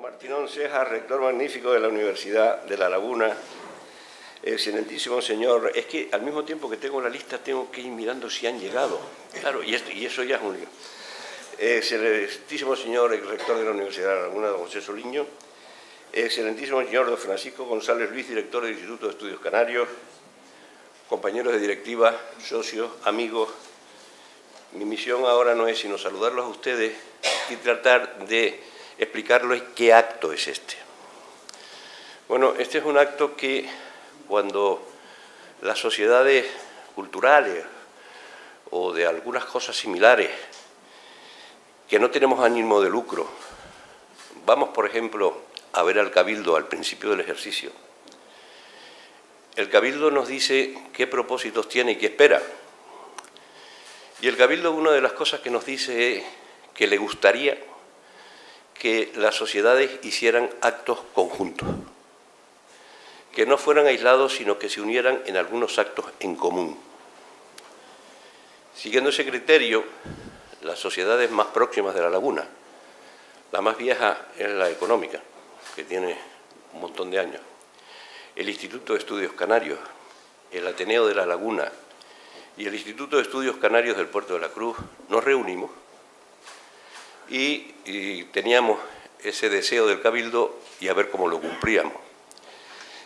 Martinón Cejas, rector magnífico de la Universidad de La Laguna, excelentísimo señor, es que al mismo tiempo que tengo la lista tengo que ir mirando si han llegado, claro, y eso ya es un lío. Excelentísimo señor rector de la Universidad de La Laguna, don José Soliño, excelentísimo señor don Francisco González Luis, director del Instituto de Estudios Canarios, compañeros de directiva, socios, amigos. Mi misión ahora no es sino saludarlos a ustedes y tratar de explicarles qué acto es este. Bueno, este es un acto que cuando las sociedades culturales o de algunas cosas similares que no tenemos ánimo de lucro, vamos, por ejemplo, a ver al Cabildo al principio del ejercicio. El Cabildo nos dice qué propósitos tiene y qué espera. Y el Cabildo, una de las cosas que nos dice es que le gustaría que las sociedades hicieran actos conjuntos, que no fueran aislados, sino que se unieran en algunos actos en común. Siguiendo ese criterio, las sociedades más próximas de La Laguna, la más vieja es la Económica, que tiene un montón de años, el Instituto de Estudios Canarios, el Ateneo de La Laguna y el Instituto de Estudios Canarios del Puerto de la Cruz, nos reunimos y teníamos ese deseo del Cabildo y a ver cómo lo cumplíamos.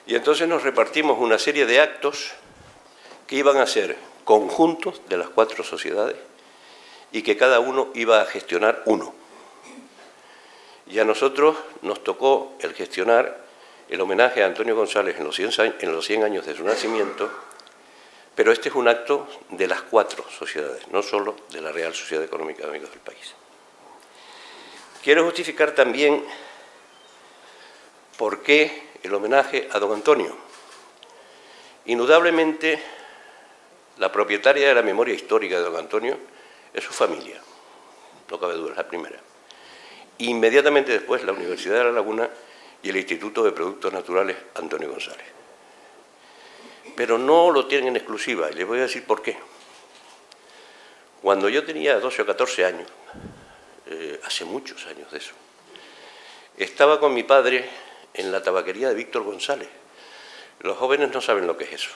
Y entonces nos repartimos una serie de actos que iban a ser conjuntos de las 4 sociedades y que cada uno iba a gestionar uno. Y a nosotros nos tocó el gestionar el homenaje a Antonio González en los 100 años de su nacimiento, pero este es un acto de las 4 sociedades, no solo de la Real Sociedad Económica de Amigos del País. Quiero justificar también por qué el homenaje a don Antonio. Indudablemente, la propietaria de la memoria histórica de don Antonio es su familia, no cabe duda, es la primera. Inmediatamente después, la Universidad de La Laguna y el Instituto de Productos Naturales Antonio González. Pero no lo tienen en exclusiva, y les voy a decir por qué. Cuando yo tenía 12 o 14 años, hace muchos años de eso, estaba con mi padre en la tabaquería de Víctor González. Los jóvenes no saben lo que es eso.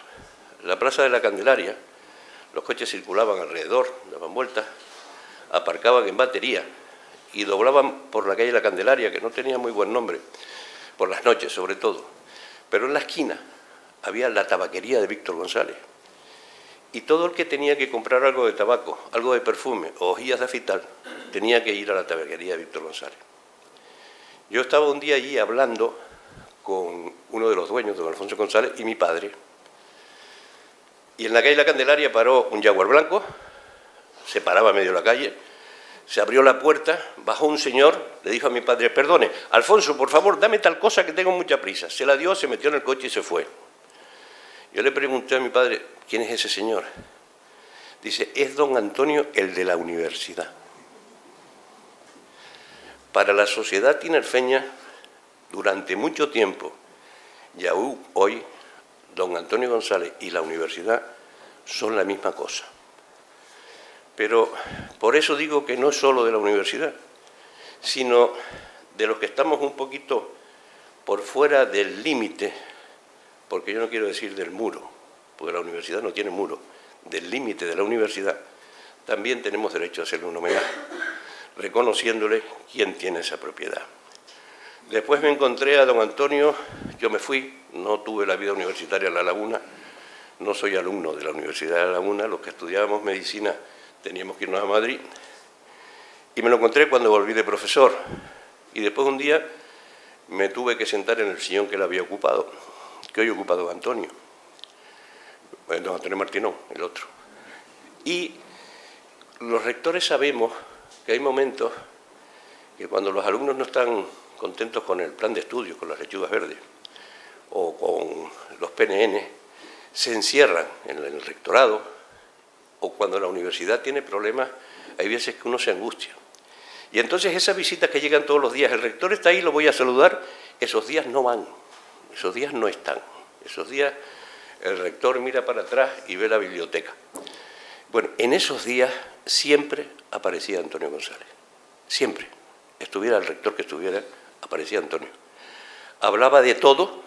En la Plaza de la Candelaria, los coches circulaban alrededor, daban vueltas, aparcaban en batería y doblaban por la calle La Candelaria, que no tenía muy buen nombre, por las noches sobre todo. Pero en la esquina había la tabaquería de Víctor González. Y todo el que tenía que comprar algo de tabaco, algo de perfume o hojillas de afeitar, tenía que ir a la tabaquería de Víctor González. Yo estaba un día allí hablando con uno de los dueños, don Alfonso González, y mi padre. Y en la calle La Candelaria paró un Jaguar blanco, se paraba a medio de la calle, se abrió la puerta, bajó un señor, le dijo a mi padre: perdone, Alfonso, por favor, dame tal cosa que tengo mucha prisa. Se la dio, se metió en el coche y se fue. Yo le pregunté a mi padre: ¿quién es ese señor? Dice: es don Antonio, el de la universidad. Para la sociedad tinerfeña, durante mucho tiempo, y aún hoy, don Antonio González y la universidad son la misma cosa. Pero por eso digo que no es solo de la universidad, sino de los que estamos un poquito por fuera del límite, porque yo no quiero decir del muro, porque la universidad no tiene muro, del límite de la universidad, también tenemos derecho a hacerle un homenaje, reconociéndole quién tiene esa propiedad. Después me encontré a don Antonio, yo me fui, no tuve la vida universitaria en La Laguna, no soy alumno de la Universidad de La Laguna, los que estudiábamos medicina teníamos que irnos a Madrid, y me lo encontré cuando volví de profesor, y después un día me tuve que sentar en el sillón que él había ocupado, que hoy ocupa don Antonio, don Antonio Martinón, el otro. Y los rectores sabemos que hay momentos que cuando los alumnos no están contentos con el plan de estudio, con las lechugas verdes, o con los PNN, se encierran en el rectorado, o cuando la universidad tiene problemas, hay veces que uno se angustia. Y entonces esas visitas que llegan todos los días, el rector está ahí, lo voy a saludar, esos días no van, esos días no están. Esos días el rector mira para atrás y ve la biblioteca. Bueno, en esos días siempre aparecía Antonio González, siempre. Estuviera el rector que estuviera, aparecía. parecía Antonio. Hablaba de todo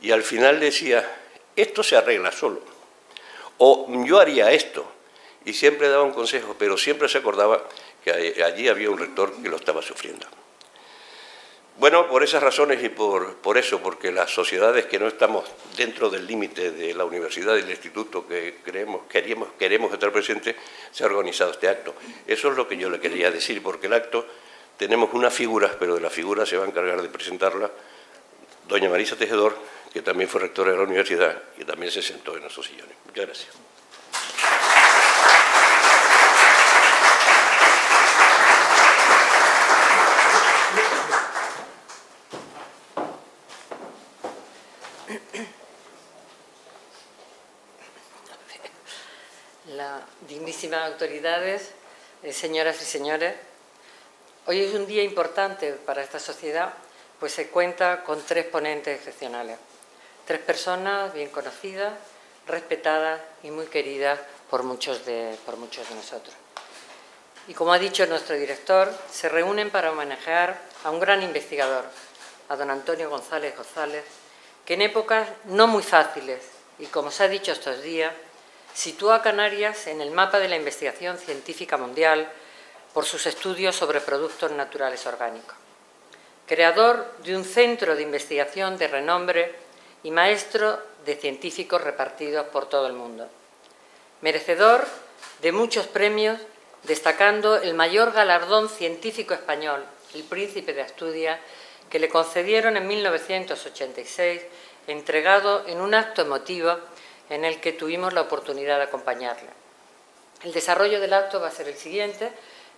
y al final decía, esto se arregla solo, o yo haría esto, y siempre daba un consejo, pero siempre se acordaba que allí había un rector que lo estaba sufriendo. Bueno, por esas razones y por eso, porque las sociedades que no estamos dentro del límite de la universidad y del instituto que queremos estar presentes, se ha organizado este acto. Eso es lo que yo le quería decir, porque el acto tenemos unas figuras, pero de las figuras se va a encargar de presentarla doña Marisa Tejedor, que también fue rectora de la universidad y también se sentó en esos sillones. Muchas gracias. Dignísimas autoridades, señoras y señores, hoy es un día importante para esta sociedad, pues se cuenta con 3 ponentes excepcionales, 3 personas bien conocidas, respetadas y muy queridas por muchos de nosotros. Y como ha dicho nuestro director, se reúnen para homenajear a un gran investigador, a don Antonio González González, que en épocas no muy fáciles, y como se ha dicho estos días, situó a Canarias en el mapa de la investigación científica mundial por sus estudios sobre productos naturales orgánicos. Creador de un centro de investigación de renombre y maestro de científicos repartidos por todo el mundo. Merecedor de muchos premios, destacando el mayor galardón científico español, el Príncipe de Asturias, que le concedieron en 1986, entregado en un acto emotivo en el que tuvimos la oportunidad de acompañarle. El desarrollo del acto va a ser el siguiente.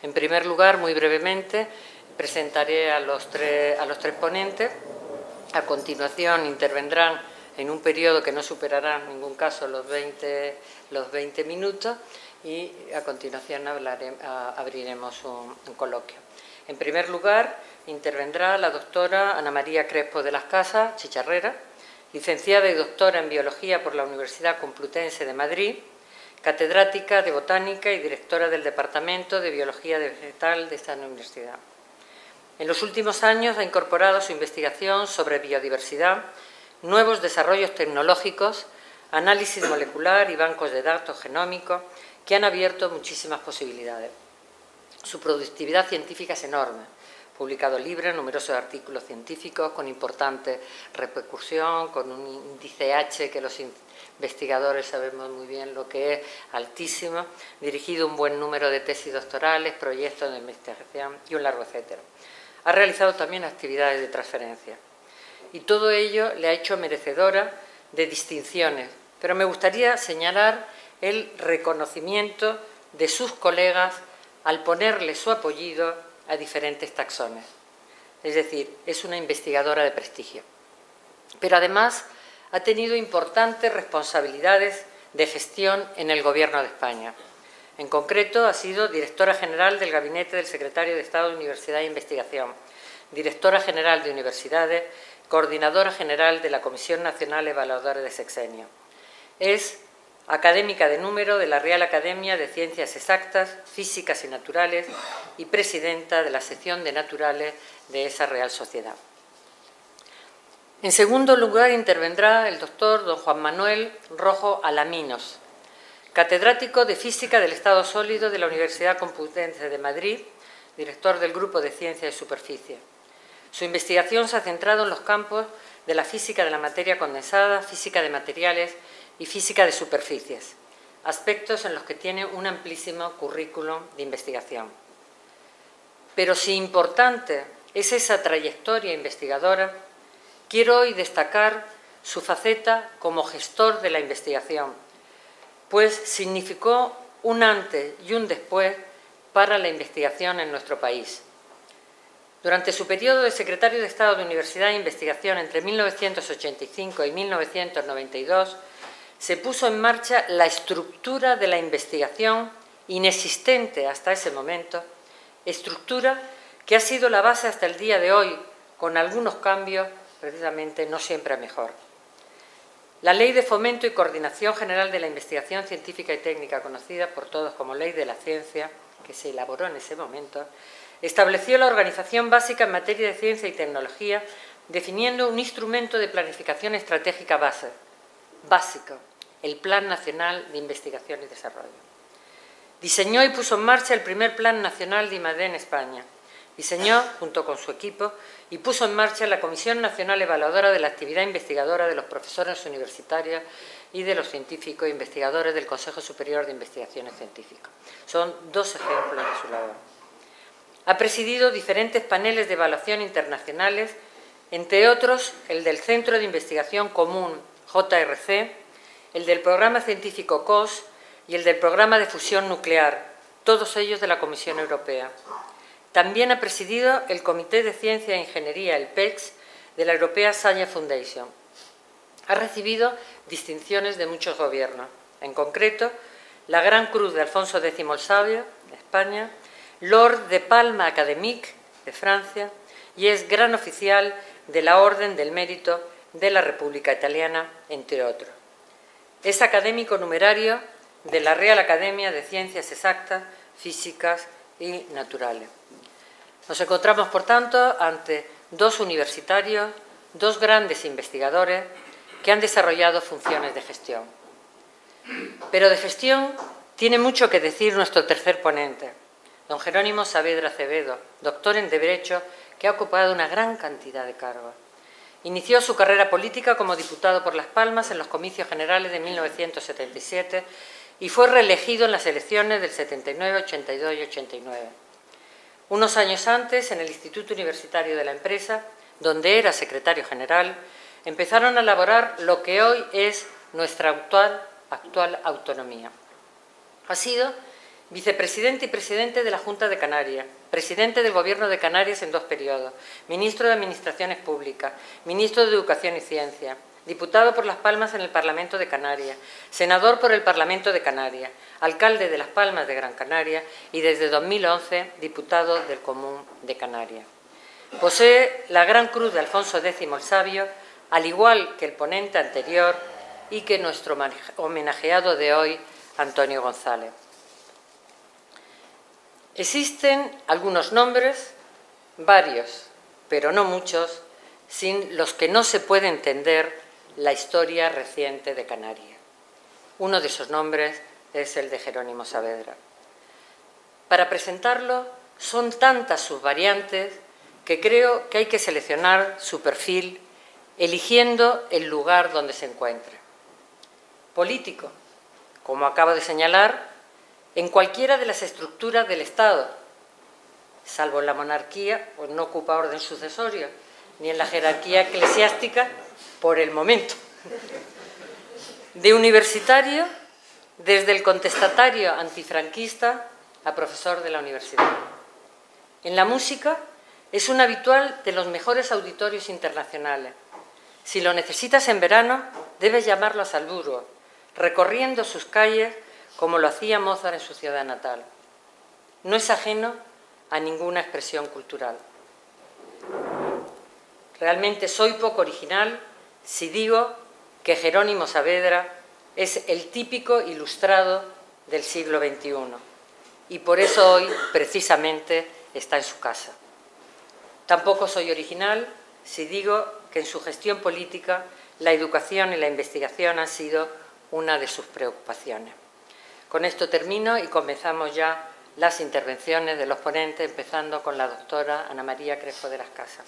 En primer lugar, muy brevemente, presentaré a los tres ponentes. A continuación, intervendrán en un periodo que no superará en ningún caso los 20 minutos y a continuación abriremos un coloquio. En primer lugar, intervendrá la doctora Ana María Crespo de las Casas, Chicharrera, licenciada y doctora en Biología por la Universidad Complutense de Madrid, catedrática de Botánica y directora del Departamento de Biología Vegetal de esta universidad. En los últimos años ha incorporado a su investigación sobre biodiversidad nuevos desarrollos tecnológicos, análisis molecular y bancos de datos genómicos que han abierto muchísimas posibilidades. Su productividad científica es enorme. Publicado libros, numerosos artículos científicos con importante repercusión, con un índice H que los investigadores sabemos muy bien lo que es, altísimo, dirigido un buen número de tesis doctorales, proyectos de investigación y un largo etcétera. Ha realizado también actividades de transferencia y todo ello le ha hecho merecedora de distinciones, pero me gustaría señalar el reconocimiento de sus colegas al ponerle su apellido a diferentes taxones. Es decir, es una investigadora de prestigio. Pero además ha tenido importantes responsabilidades de gestión en el Gobierno de España. En concreto, ha sido directora general del Gabinete del Secretario de Estado de Universidad e Investigación, directora general de Universidades, coordinadora general de la Comisión Nacional Evaluadora de Sexenio. Es académica de número de la Real Academia de Ciencias Exactas, Físicas y Naturales y presidenta de la sección de Naturales de esa Real Sociedad. En segundo lugar, intervendrá el doctor don Juan Manuel Rojo Alaminos, catedrático de Física del Estado Sólido de la Universidad Complutense de Madrid, director del Grupo de Ciencia de Superficie. Su investigación se ha centrado en los campos de la física de la materia condensada, física de materiales y física de superficies, aspectos en los que tiene un amplísimo currículum de investigación. Pero si importante es esa trayectoria investigadora, quiero hoy destacar su faceta como gestor de la investigación, pues significó un antes y un después para la investigación en nuestro país. Durante su periodo de secretario de Estado de Universidad e Investigación entre 1985 y 1992, se puso en marcha la estructura de la investigación inexistente hasta ese momento, estructura que ha sido la base hasta el día de hoy, con algunos cambios, precisamente no siempre a mejor. La Ley de Fomento y Coordinación General de la Investigación Científica y Técnica, conocida por todos como Ley de la Ciencia, que se elaboró en ese momento, estableció la organización básica en materia de ciencia y tecnología, definiendo un instrumento de planificación estratégica básico, el Plan Nacional de Investigación y Desarrollo. Diseñó y puso en marcha el primer Plan Nacional de I+D en España. Diseñó, junto con su equipo, y puso en marcha la Comisión Nacional Evaluadora de la Actividad Investigadora de los profesores universitarios y de los científicos e investigadores del Consejo Superior de Investigaciones Científicas. Son dos ejemplos de su labor. Ha presidido diferentes paneles de evaluación internacionales, entre otros el del Centro de Investigación Común JRC, el del Programa Científico COS y el del Programa de Fusión Nuclear, todos ellos de la Comisión Europea. También ha presidido el Comité de Ciencia e Ingeniería, el PEX, de la European Science Foundation. Ha recibido distinciones de muchos gobiernos, en concreto la Gran Cruz de Alfonso X el Sabio, de España, Lord de Palma Académique, de Francia, y es Gran Oficial de la Orden del Mérito de la República Italiana, entre otros. Es académico numerario de la Real Academia de Ciencias Exactas, Físicas y Naturales. Nos encontramos, por tanto, ante dos universitarios, dos grandes investigadores que han desarrollado funciones de gestión. Pero de gestión tiene mucho que decir nuestro tercer ponente, don Jerónimo Saavedra Acevedo, doctor en Derecho, que ha ocupado una gran cantidad de cargos. Inició su carrera política como diputado por Las Palmas en los comicios generales de 1977 y fue reelegido en las elecciones del 79, 82 y 89. Unos años antes, en el Instituto Universitario de la Empresa, donde era secretario general, empezaron a elaborar lo que hoy es nuestra actual autonomía. Ha sido vicepresidente y presidente de la Junta de Canarias, presidente del Gobierno de Canarias en 2 periodos, ministro de Administraciones Públicas, ministro de Educación y Ciencia, diputado por Las Palmas en el Parlamento de Canarias, senador por el Parlamento de Canarias, alcalde de Las Palmas de Gran Canaria y desde 2011 diputado del Común de Canarias. Posee la Gran Cruz de Alfonso X el Sabio, al igual que el ponente anterior y que nuestro homenajeado de hoy, Antonio González. Existen algunos nombres, varios, pero no muchos, sin los que no se puede entender la historia reciente de Canarias. Uno de esos nombres es el de Jerónimo Saavedra. Para presentarlo, son tantas sus variantes que creo que hay que seleccionar su perfil eligiendo el lugar donde se encuentra. Político, como acabo de señalar, en cualquiera de las estructuras del Estado, salvo en la monarquía, pues no ocupa orden sucesorio, ni en la jerarquía eclesiástica por el momento. De universitario, desde el contestatario antifranquista a profesor de la universidad. En la música, es un habitual de los mejores auditorios internacionales. Si lo necesitas en verano, debes llamarlo a Salzburgo, recorriendo sus calles como lo hacía Mozart en su ciudad natal. No es ajeno a ninguna expresión cultural. Realmente soy poco original si digo que Jerónimo Saavedra es el típico ilustrado del siglo XXI y por eso hoy, precisamente, está en su casa. Tampoco soy original si digo que en su gestión política la educación y la investigación han sido una de sus preocupaciones. Con esto termino y comenzamos ya las intervenciones de los ponentes, empezando con la doctora Ana María Crespo de las Casas.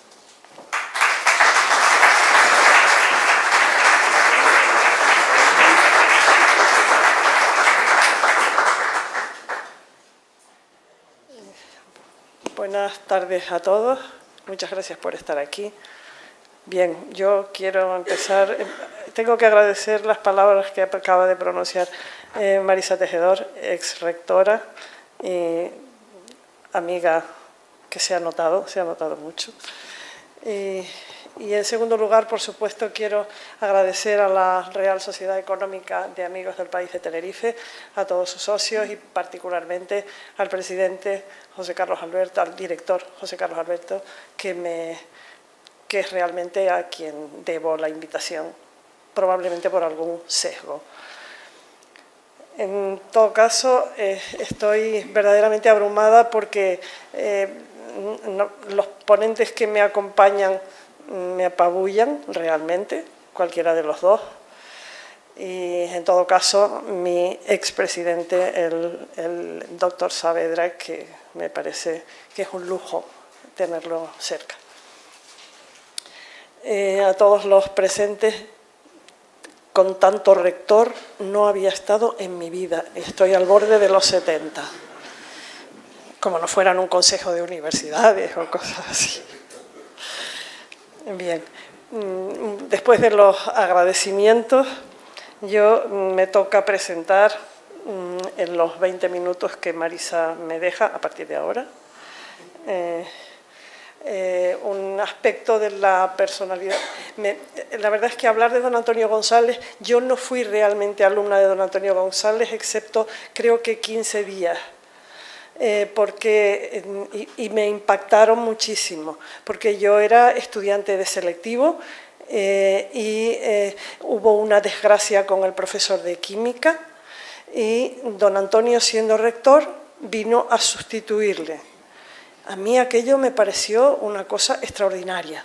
Buenas tardes a todos. Muchas gracias por estar aquí. Bien, yo quiero empezar. Tengo que agradecer las palabras que acaba de pronunciar Marisa Tejedor, ex rectora, amiga que se ha notado mucho. Y en segundo lugar, por supuesto, quiero agradecer a la Real Sociedad Económica de Amigos del País de Tenerife, a todos sus socios y particularmente al presidente José Carlos Alberto, al director José Carlos Alberto, que es realmente a quien debo la invitación, probablemente por algún sesgo. En todo caso, estoy verdaderamente abrumada porque los ponentes que me acompañan me apabullan realmente, cualquiera de los dos. Y en todo caso, mi expresidente, el doctor Saavedra, que me parece que es un lujo tenerlo cerca. A todos los presentes, con tanto rector no había estado en mi vida. Estoy al borde de los 70, como no fueran un consejo de universidades o cosas así. Bien, después de los agradecimientos, yo me toca presentar en los 20 minutos que Marisa me deja a partir de ahora un aspecto de la personalidad. La verdad es que hablar de don Antonio González, yo no fui realmente alumna de don Antonio González, excepto creo que 15 días. Y me impactaron muchísimo, porque yo era estudiante de selectivo hubo una desgracia con el profesor de química y don Antonio, siendo rector, vino a sustituirle. A mí aquello me pareció una cosa extraordinaria.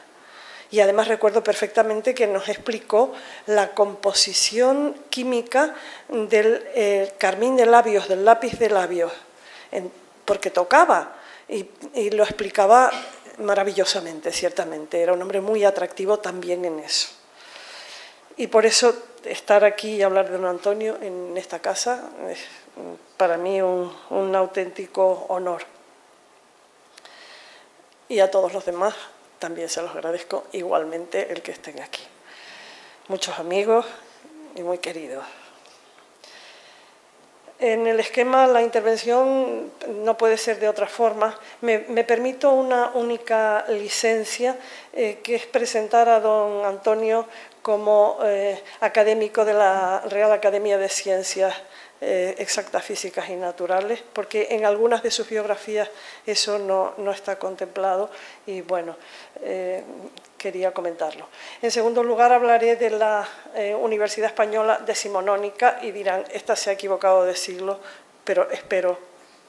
Y además recuerdo perfectamente que nos explicó la composición química del carmín de labios, del lápiz de labios, porque tocaba y lo explicaba maravillosamente, ciertamente. Era un hombre muy atractivo también en eso. Y por eso estar aquí y hablar de don Antonio en esta casa es para mí un auténtico honor. Y a todos los demás también se los agradezco igualmente el que estén aquí. Muchos amigos y muy queridos. En el esquema, la intervención no puede ser de otra forma. Me permito una única licencia, que es presentar a don Antonio como académico de la Real Academia de Ciencias Exactas, Físicas y Naturales, porque en algunas de sus biografías eso no está contemplado y, bueno, quería comentarlo. En segundo lugar, hablaré de la Universidad Española Decimonónica y dirán, esta se ha equivocado de siglo, pero espero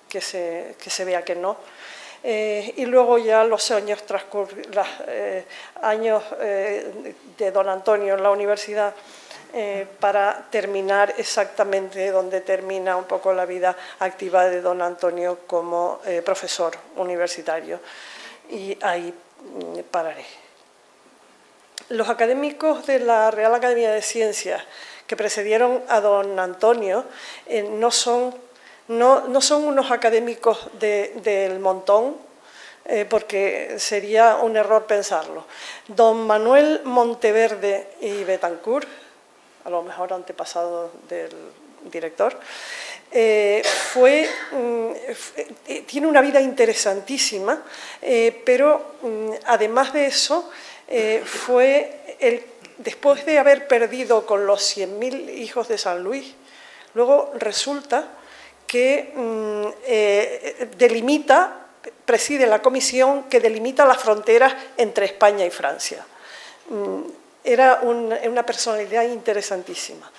que se vea que no. Y luego ya los años de don Antonio en la universidad, para terminar exactamente donde termina un poco la vida activa de don Antonio como profesor universitario. Y ahí pararé. Los académicos de la Real Academia de Ciencias que precedieron a don Antonio no son unos académicos del montón, porque sería un error pensarlo. Don Manuel Monteverde y Betancourt, a lo mejor antepasado del director, tiene una vida interesantísima, pero además de eso, después de haber perdido con los 100.000 hijos de San Luis, luego resulta que preside la comisión que delimita las fronteras entre España y Francia. Era una personalidad interesantísima.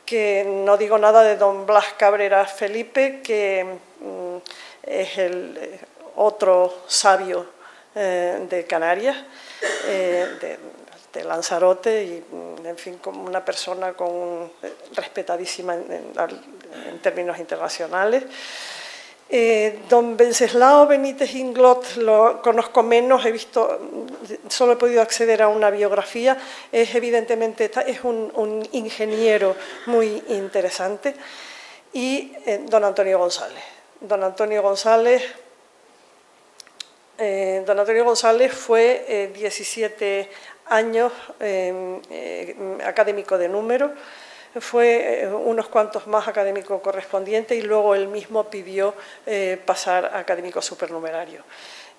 Que no digo nada de don Blas Cabrera Felipe, que es el otro sabio de Canarias, de Lanzarote, y en fin, como una persona respetadísima en términos internacionales. Don Wenceslao Benítez Inglot lo conozco menos, solo he podido acceder a una biografía. Evidentemente es un ingeniero muy interesante. Y don Antonio González. Don Antonio González fue 17 años académico de número. Fue unos cuantos más académico correspondiente y luego él mismo pidió pasar a académico supernumerario.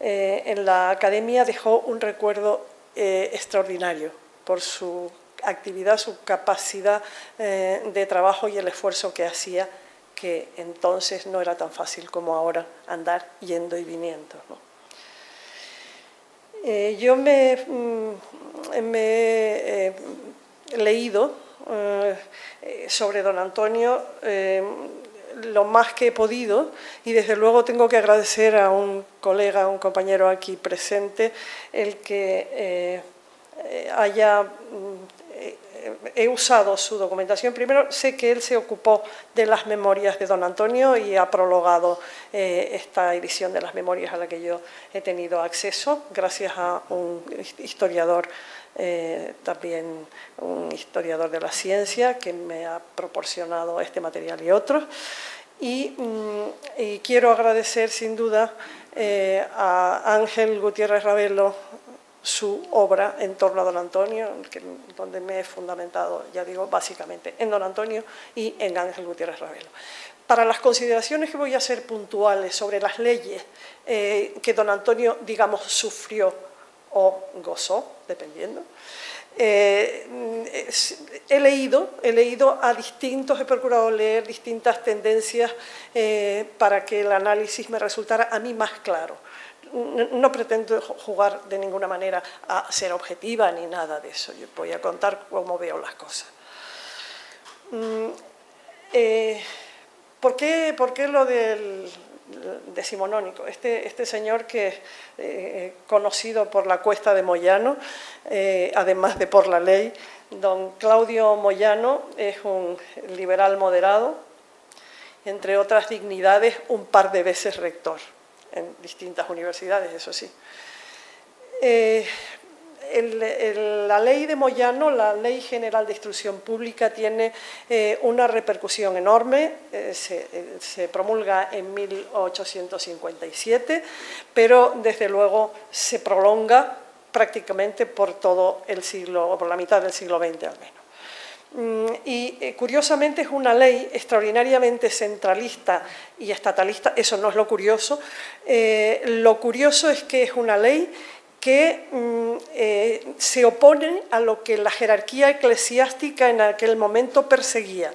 En la academia dejó un recuerdo extraordinario por su actividad, su capacidad de trabajo y el esfuerzo que hacía, que entonces no era tan fácil como ahora andar yendo y viniendo, ¿no? Yo me he leído sobre don Antonio lo más que he podido, y desde luego tengo que agradecer a un colega, a un compañero aquí presente, el que he usado su documentación. Primero, sé que él se ocupó de las memorias de don Antonio y ha prologado esta edición de las memorias a la que yo he tenido acceso, gracias a un historiador, también un historiador de la ciencia, que me ha proporcionado este material y otros. Y quiero agradecer, sin duda, a Ángel Gutiérrez Ravelo su obra en torno a don Antonio, donde me he fundamentado, ya digo, básicamente en don Antonio y en Ángel Gutiérrez Ravelo. Para las consideraciones que voy a hacer puntuales sobre las leyes que don Antonio, digamos, sufrió o gozó, dependiendo, he procurado leer distintas tendencias para que el análisis me resultara a mí más claro. No pretendo jugar de ninguna manera a ser objetiva ni nada de eso. Yo voy a contar cómo veo las cosas. ¿Por qué lo del decimonónico? Este señor que es conocido por la Cuesta de Moyano, además de por la ley, don Claudio Moyano, es un liberal moderado, entre otras dignidades, un par de veces rector en distintas universidades, eso sí. La ley de Moyano, la Ley General de Instrucción Pública, tiene una repercusión enorme, se promulga en 1857, pero desde luego se prolonga prácticamente por todo el siglo, o por la mitad del siglo XX al menos. Y curiosamente es una ley extraordinariamente centralista y estatalista. Eso no es lo curioso. Lo curioso es que es una ley que se opone a lo que la jerarquía eclesiástica en aquel momento perseguía.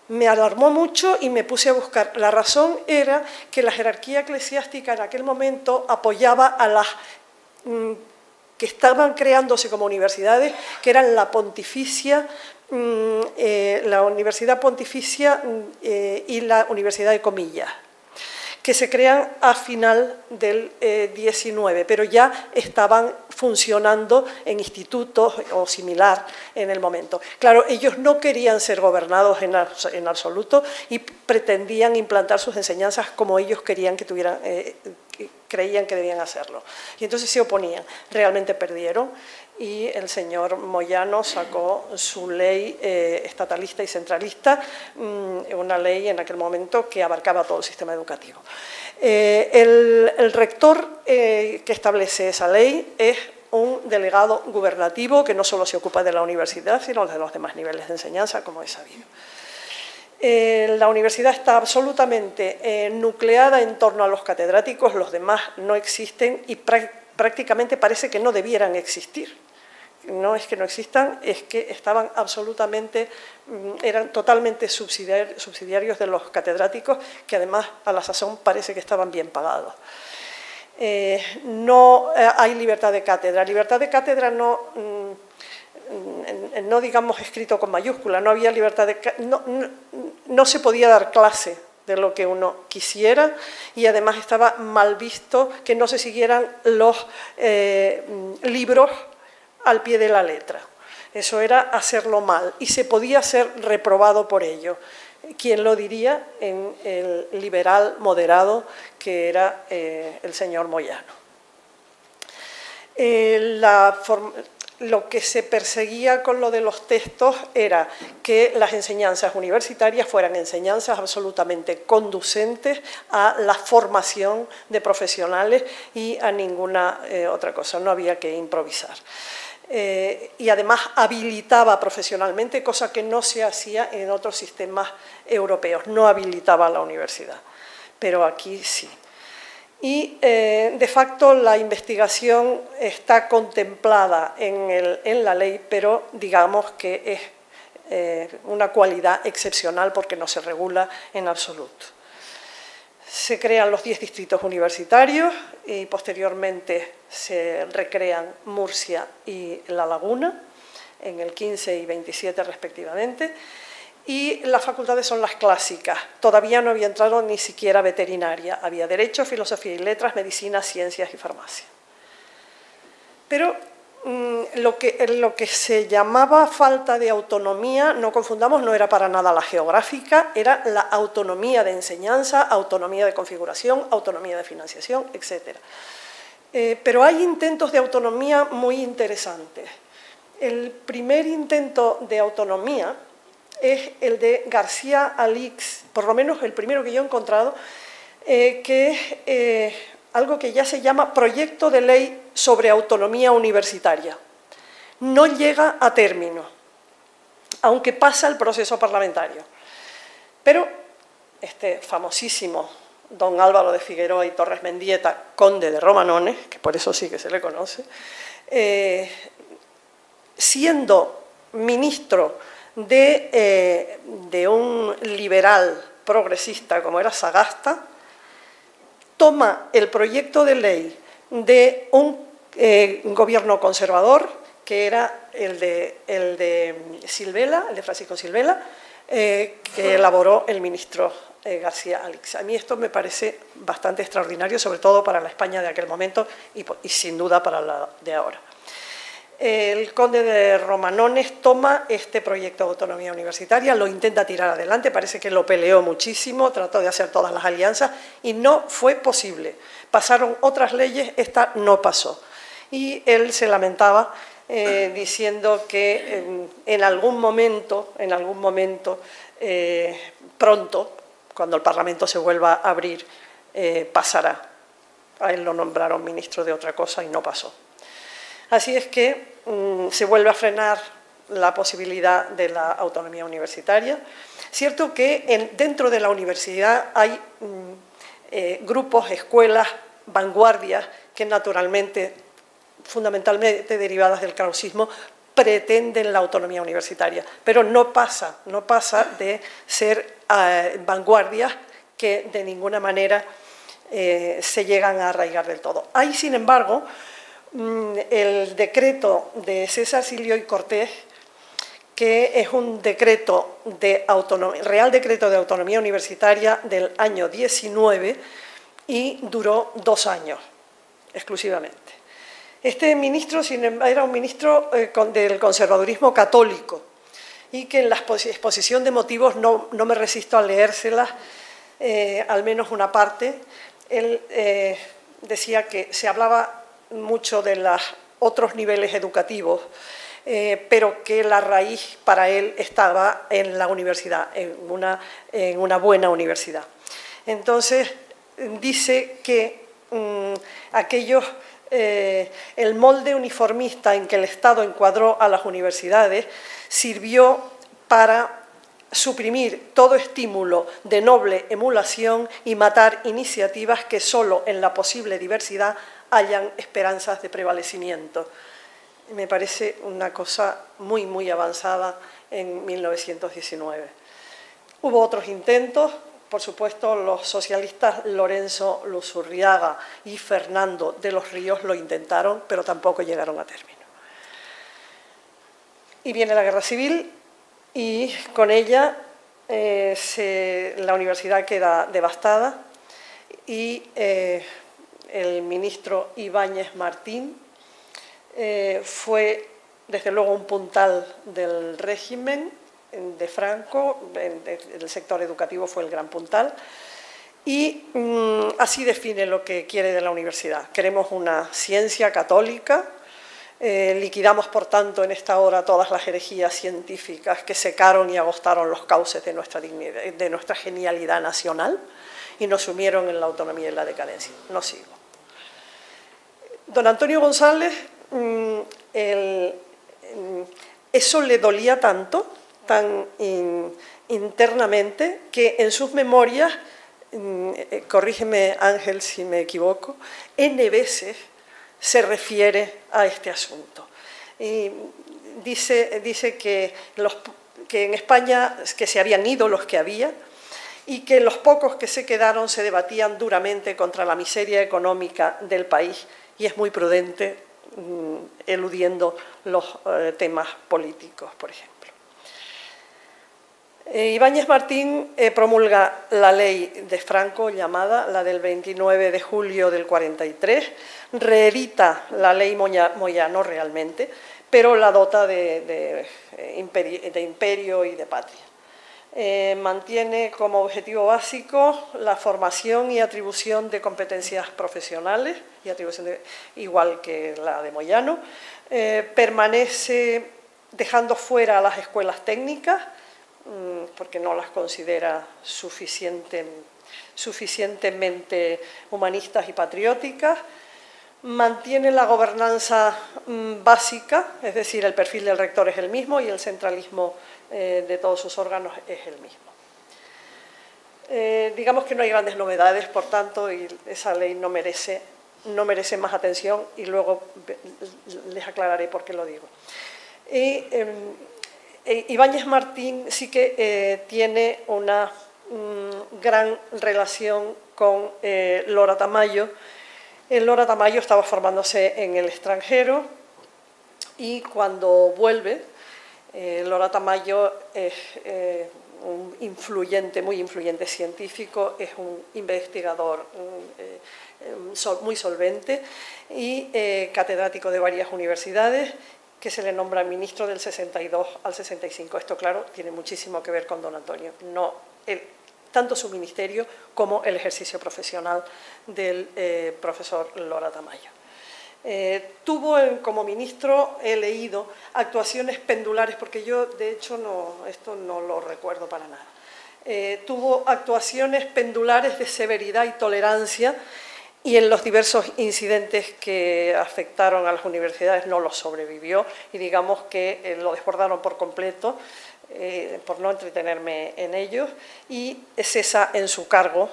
Me alarmó mucho y me puse a buscar. La razón era que la jerarquía eclesiástica en aquel momento apoyaba a las que estaban creándose como universidades, que eran la Pontificia, la Universidad Pontificia y la Universidad de Comillas, que se crean a final del 19, pero ya estaban funcionando en institutos o similar en el momento. Claro, ellos no querían ser gobernados en absoluto y pretendían implantar sus enseñanzas como ellos querían que tuvieran, creían que debían hacerlo. Y entonces se oponían. Realmente perdieron y el señor Moyano sacó su ley estatalista y centralista, una ley en aquel momento que abarcaba todo el sistema educativo. El rector que establece esa ley es un delegado gubernativo que no solo se ocupa de la universidad, sino de los demás niveles de enseñanza, como es sabido. La universidad está absolutamente nucleada en torno a los catedráticos, los demás no existen y prácticamente parece que no debieran existir. No es que no existan, es que estaban absolutamente, eran totalmente subsidiarios de los catedráticos, que además a la sazón parece que estaban bien pagados. No hay libertad de cátedra. Libertad de cátedra no digamos escrito con mayúscula, no había libertad de cátedra, no se podía dar clase de lo que uno quisiera y además estaba mal visto que no se siguieran los libros al pie de la letra. Eso era hacerlo mal y se podía ser reprobado por ello. ¿Quién lo diría? En el liberal moderado que era el señor Moyano. Lo que se perseguía con lo de los textos era que las enseñanzas universitarias fueran enseñanzas absolutamente conducentes a la formación de profesionales y a ninguna otra cosa, no había que improvisar. Y además habilitaba profesionalmente, cosa que no se hacía en otros sistemas europeos, no habilitaba a la universidad, pero aquí sí. Y de facto la investigación está contemplada en la ley, pero digamos que es una cualidad excepcional porque no se regula en absoluto. Se crean los 10 distritos universitarios y posteriormente se recrean Murcia y La Laguna en el 15 y 27 respectivamente. y las facultades son las clásicas. Todavía no había entrado ni siquiera veterinaria, había Derecho, Filosofía y Letras, Medicina, Ciencias y Farmacia. Pero lo que se llamaba falta de autonomía, no confundamos, no era para nada la geográfica, era la autonomía de enseñanza, autonomía de configuración, autonomía de financiación, etc. Pero hay intentos de autonomía muy interesantes. El primer intento de autonomía es el de García Alix, por lo menos el primero que yo he encontrado, que es algo que ya se llama Proyecto de Ley sobre Autonomía Universitaria. No llega a término, aunque pasa el proceso parlamentario. Pero este famosísimo don Álvaro de Figueroa y Torres Mendieta, conde de Romanones, que por eso sí que se le conoce, siendo ministro de un liberal progresista como era Sagasta, toma el proyecto de ley de un gobierno conservador, que era el de Silvela, el de Francisco Silvela, que elaboró el ministro García Alix. A mí esto me parece bastante extraordinario, sobre todo para la España de aquel momento y sin duda para la de ahora. El conde de Romanones toma este proyecto de autonomía universitaria, lo intenta tirar adelante, parece que lo peleó muchísimo, trató de hacer todas las alianzas y no fue posible. Pasaron otras leyes, esta no pasó. Y él se lamentaba diciendo que en algún momento, pronto, cuando el Parlamento se vuelva a abrir, pasará. A él lo nombraron ministro de otra cosa y no pasó. Así es que se vuelve a frenar la posibilidad de la autonomía universitaria. Cierto que dentro de la universidad hay grupos, escuelas, vanguardias que naturalmente, fundamentalmente derivadas del krausismo, pretenden la autonomía universitaria, pero no pasa de ser vanguardias que de ninguna manera se llegan a arraigar del todo. Hay, sin embargo, el decreto de César Silio y Cortés, que es un decreto de Real Decreto de Autonomía Universitaria del año 19 y duró 2 años exclusivamente. Este ministro era un ministro del conservadurismo católico y que en la exposición de motivos no me resisto a leérselas, al menos una parte. Él decía que se hablaba mucho de los otros niveles educativos, pero que la raíz para él estaba en la universidad, en una buena universidad. Entonces, dice que el molde uniformista en que el Estado encuadró a las universidades sirvió para suprimir todo estímulo de noble emulación y matar iniciativas que solo en la posible diversidad hayan esperanzas de prevalecimiento. Me parece una cosa muy, muy avanzada en 1919. Hubo otros intentos, por supuesto, los socialistas Lorenzo Luzurriaga y Fernando de los Ríos lo intentaron, pero tampoco llegaron a término. Y viene la Guerra Civil y con ella la universidad queda devastada y el ministro Ibáñez Martín fue, desde luego, un puntal del régimen de Franco, el sector educativo fue el gran puntal, y así define lo que quiere de la universidad. Queremos una ciencia católica, liquidamos, por tanto, en esta hora todas las herejías científicas que secaron y agostaron los cauces de nuestra dignidad, de nuestra genialidad nacional, y nos sumieron en la autonomía y la decadencia. No sigo. Don Antonio González, eso le dolía tanto, tan internamente, que en sus memorias, corrígeme Ángel si me equivoco, N veces se refiere a este asunto. Y dice que en España que se habían ido los que había y que los pocos que se quedaron se debatían duramente contra la miseria económica del país, y es muy prudente eludiendo los temas políticos, por ejemplo. Ibáñez Martín promulga la ley de Franco llamada la del 29 de julio del 43, reedita la ley Moyano realmente, pero la dota de imperio y de patria. Mantiene como objetivo básico la formación y atribución de competencias profesionales, igual que la de Moyano. Permanece dejando fuera a las escuelas técnicas, porque no las considera suficientemente humanistas y patrióticas. Mantiene la gobernanza básica, es decir, el perfil del rector es el mismo y el centralismo de todos sus órganos es el mismo. Digamos que no hay grandes novedades, por tanto, y esa ley no merece más atención y luego les aclararé por qué lo digo. Ibáñez Martín sí que tiene una gran relación con Lora Tamayo. Lora Tamayo estaba formándose en el extranjero y cuando vuelve, Lora Tamayo es un muy influyente científico, es un investigador muy solvente y catedrático de varias universidades, que se le nombra ministro del 62 al 65. Esto, claro, tiene muchísimo que ver con don Antonio. Tanto su ministerio como el ejercicio profesional del profesor Lora Tamayo. Tuvo como ministro, he leído, actuaciones pendulares, porque yo, de hecho, esto no lo recuerdo para nada. Tuvo actuaciones pendulares de severidad y tolerancia, y en los diversos incidentes que afectaron a las universidades no los sobrevivió y digamos que lo desbordaron por completo, por no entretenerme en ellos, y cesa en su cargo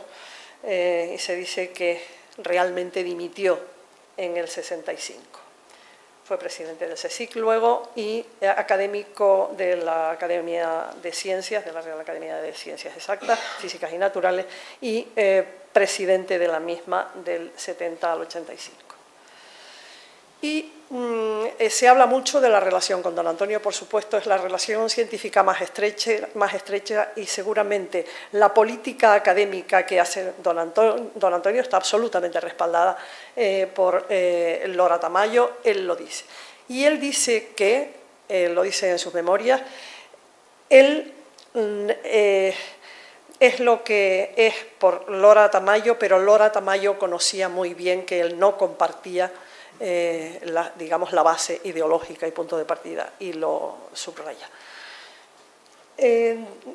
y se dice que realmente dimitió en el 65. Fue presidente del CSIC luego y académico de la Academia de Ciencias, de la Real Academia de Ciencias Exactas, Físicas y Naturales, y presidente de la misma del 70 al 85. Y se habla mucho de la relación con don Antonio, por supuesto, es la relación científica más estrecha y seguramente la política académica que hace don Antonio está absolutamente respaldada por Lora Tamayo, él lo dice. Y él dice que, lo dice en sus memorias, él es lo que es por Lora Tamayo, pero Lora Tamayo conocía muy bien que él no compartía digamos, la base ideológica y punto de partida, y lo subraya.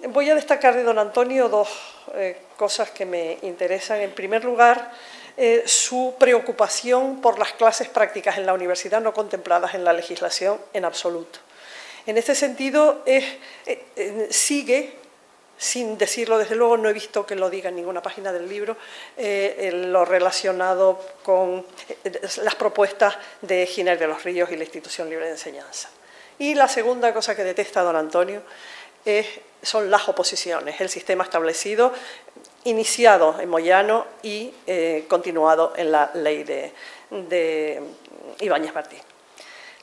Voy a destacar de don Antonio dos cosas que me interesan. En primer lugar, su preocupación por las clases prácticas en la universidad no contempladas en la legislación en absoluto. En este sentido, sigue, sin decirlo desde luego, no he visto que lo diga en ninguna página del libro, lo relacionado con las propuestas de Giner de los Ríos y la Institución Libre de Enseñanza. Y la segunda cosa que detesta don Antonio son las oposiciones, el sistema establecido, iniciado en Moyano y continuado en la ley de Ibáñez Martín.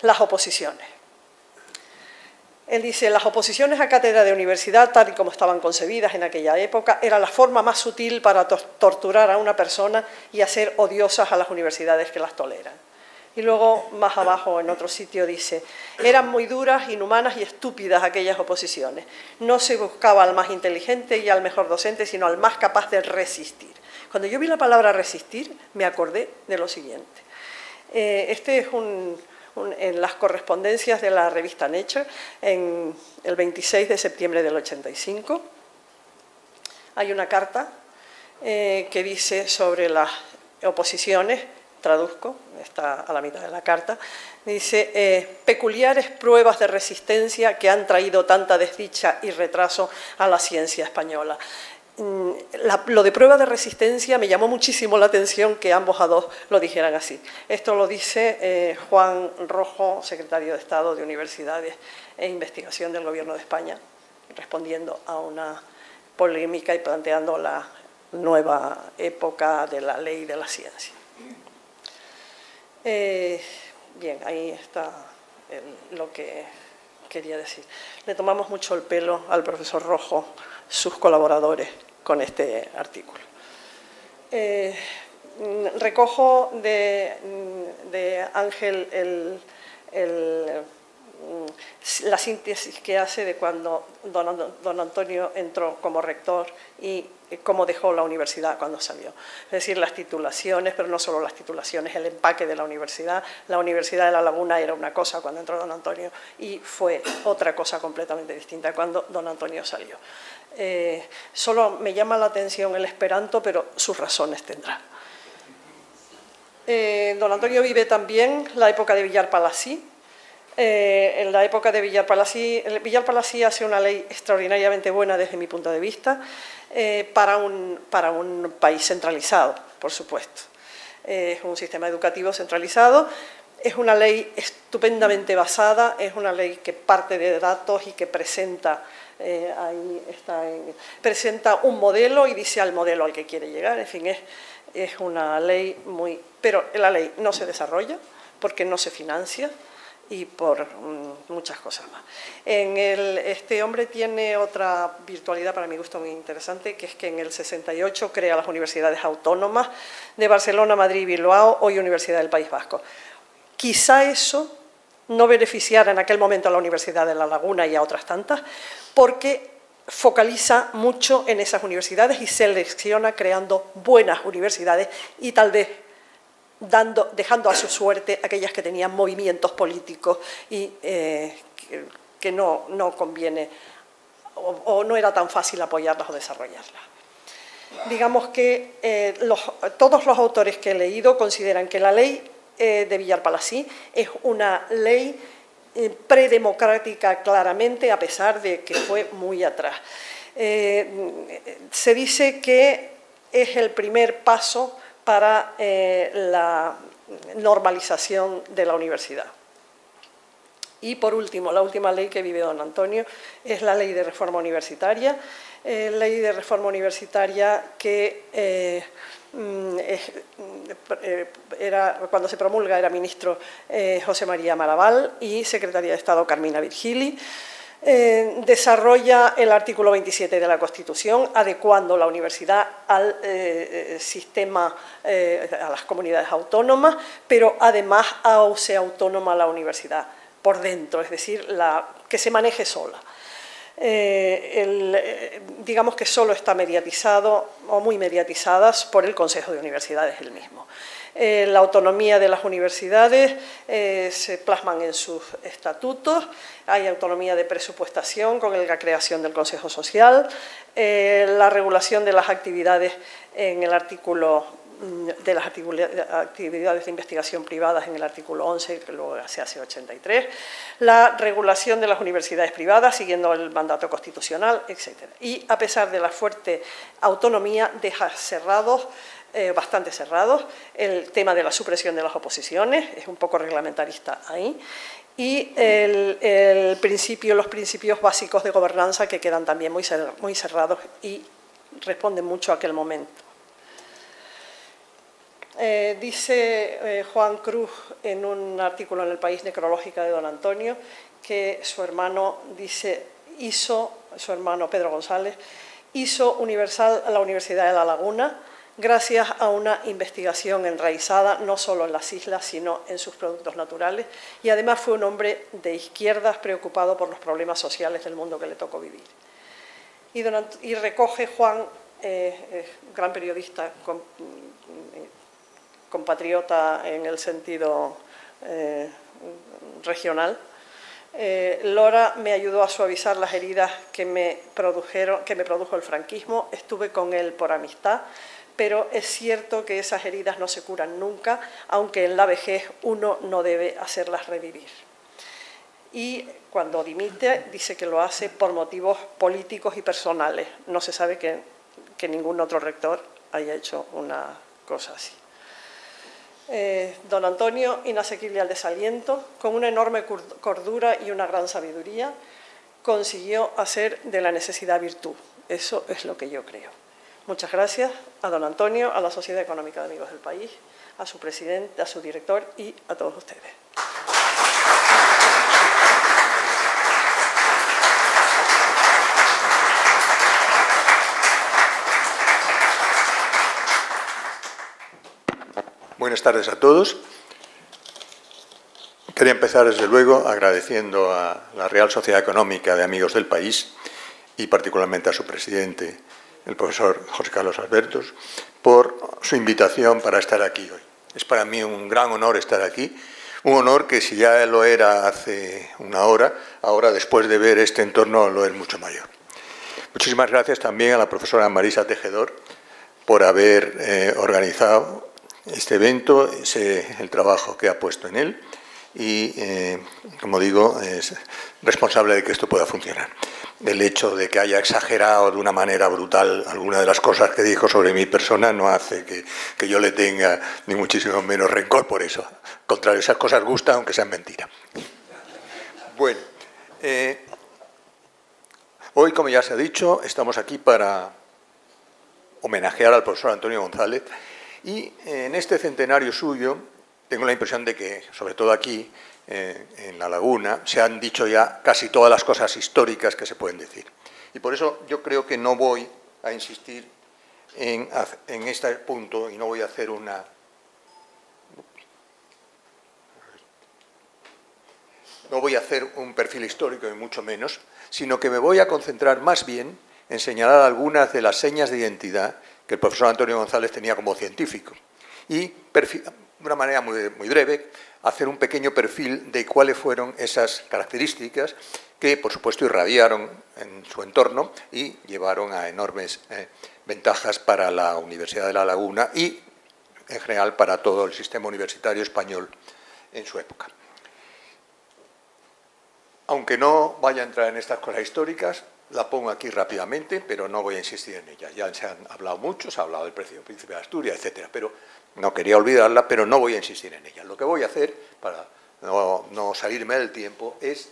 Las oposiciones. Él dice, las oposiciones a cátedra de universidad, tal y como estaban concebidas en aquella época, era la forma más sutil para torturar a una persona y hacer odiosas a las universidades que las toleran. Y luego, más abajo, en otro sitio, dice, eran muy duras, inhumanas y estúpidas aquellas oposiciones. No se buscaba al más inteligente y al mejor docente, sino al más capaz de resistir. Cuando yo vi la palabra resistir, me acordé de lo siguiente. Este es en las correspondencias de la revista Nature, en el 26 de septiembre del 85, hay una carta que dice sobre las oposiciones, traduzco, está a la mitad de la carta, dice, peculiares pruebas de resistencia que han traído tanta desdicha y retraso a la ciencia española. Lo de prueba de resistencia me llamó muchísimo la atención que ambos a dos lo dijeran así. Esto lo dice Juan Rojo, secretario de Estado de Universidades e Investigación del Gobierno de España, respondiendo a una polémica y planteando la nueva época de la ley de la ciencia. Bien, ahí está lo que quería decir. Le tomamos mucho el pelo al profesor Rojo, sus colaboradores, con este artículo. Recojo de Ángel la síntesis que hace de cuando don Antonio entró como rector y cómo dejó la universidad cuando salió. Es decir, las titulaciones, pero no solo las titulaciones, el empaque de la universidad. La Universidad de La Laguna era una cosa cuando entró don Antonio y fue otra cosa completamente distinta cuando don Antonio salió. Solo me llama la atención el esperanto, pero sus razones tendrá. Don Antonio vive también la época de Villar Palasí. En la época de Villar Palasí hace una ley extraordinariamente buena desde mi punto de vista para un país centralizado, por supuesto. Es un sistema educativo centralizado, es una ley estupendamente basada, es una ley que parte de datos y que presenta, presenta un modelo y dice al modelo al que quiere llegar. En fin, es una ley muy... Pero la ley no se desarrolla porque no se financia y por muchas cosas más. Este hombre tiene otra virtualidad para mi gusto muy interesante, que es que en el 68 crea las universidades autónomas de Barcelona, Madrid y Bilbao, hoy Universidad del País Vasco. Quizá eso no beneficiara en aquel momento a la Universidad de La Laguna y a otras tantas, porque focaliza mucho en esas universidades y selecciona creando buenas universidades y tal vez dejando a su suerte aquellas que tenían movimientos políticos y que no conviene o no era tan fácil apoyarlas o desarrollarlas. Digamos que todos los autores que he leído consideran que la ley de Villar Palasí es una ley predemocrática claramente, a pesar de que fue muy atrás. Se dice que es el primer paso para la normalización de la universidad. Y por último, la última ley que vive don Antonio es la ley de reforma universitaria. Ley de reforma universitaria que cuando se promulga era ministro José María Maraval y secretaria de Estado Carmina Virgili. Desarrolla el artículo 27 de la Constitución, adecuando la universidad al sistema, a las comunidades autónomas, pero además hace autónoma la universidad por dentro, es decir, que se maneje sola. Digamos que solo está mediatizado o muy mediatizadas por el Consejo de Universidades el mismo. La autonomía de las universidades se plasman en sus estatutos, hay autonomía de presupuestación con la creación del Consejo Social, la regulación de las actividades en el artículo de las actividades de investigación privadas en el artículo 11, que luego se hace 83, la regulación de las universidades privadas siguiendo el mandato constitucional, etc. Y a pesar de la fuerte autonomía, deja cerrados, bastante cerrados, el tema de la supresión de las oposiciones, es un poco reglamentarista ahí, y los principios básicos de gobernanza que quedan también muy cerrados y responden mucho a aquel momento. Dice Juan Cruz en un artículo en El País necrológica de don Antonio que su hermano su hermano Pedro González hizo universal a la Universidad de La Laguna gracias a una investigación enraizada no solo en las islas, sino en sus productos naturales, y además fue un hombre de izquierdas preocupado por los problemas sociales del mundo que le tocó vivir. Y recoge Juan, gran periodista, compatriota en el sentido regional. Lora me ayudó a suavizar las heridas que me produjo el franquismo, estuve con él por amistad, pero es cierto que esas heridas no se curan nunca, aunque en la vejez uno no debe hacerlas revivir. Y cuando dimite, dice que lo hace por motivos políticos y personales. No se sabe que ningún otro rector haya hecho una cosa así. Don Antonio, inasequible al desaliento, con una enorme cordura y una gran sabiduría, consiguió hacer de la necesidad virtud. Eso es lo que yo creo. Muchas gracias a don Antonio, a la Sociedad Económica de Amigos del País, a su presidente, a su director y a todos ustedes. Buenas tardes a todos. Quería empezar, desde luego, agradeciendo a la Real Sociedad Económica de Amigos del País y particularmente a su presidente, el profesor José Carlos Albertos, por su invitación para estar aquí hoy. Es para mí un gran honor estar aquí, un honor que si ya lo era hace una hora, ahora después de ver este entorno lo es mucho mayor. Muchísimas gracias también a la profesora Marisa Tejedor por haber organizado este evento, el trabajo que ha puesto en él y, como digo, es responsable de que esto pueda funcionar. El hecho de que haya exagerado de una manera brutal alguna de las cosas que dijo sobre mi persona no hace que yo le tenga ni muchísimo menos rencor por eso. Al contrario, esas cosas gustan aunque sean mentira. Bueno, hoy, como ya se ha dicho, estamos aquí para homenajear al profesor Antonio González y en este centenario suyo tengo la impresión de que, sobre todo aquí, en La Laguna, se han dicho ya casi todas las cosas históricas que se pueden decir. Y por eso yo creo que no voy a insistir en este punto y no voy a hacer un perfil histórico, y mucho menos, sino que me voy a concentrar más bien en señalar algunas de las señas de identidad que el profesor Antonio González tenía como científico y, de una manera muy breve, hacer un pequeño perfil de cuáles fueron esas características que, por supuesto, irradiaron en su entorno y llevaron a enormes ventajas para la Universidad de La Laguna y, en general, para todo el sistema universitario español en su época. Aunque no vaya a entrar en estas cosas históricas, la pongo aquí rápidamente, pero no voy a insistir en ella. Ya se han hablado mucho, se ha hablado del Príncipe de Asturias, etcétera, pero no quería olvidarla, pero no voy a insistir en ella. Lo que voy a hacer, para no salirme del tiempo, es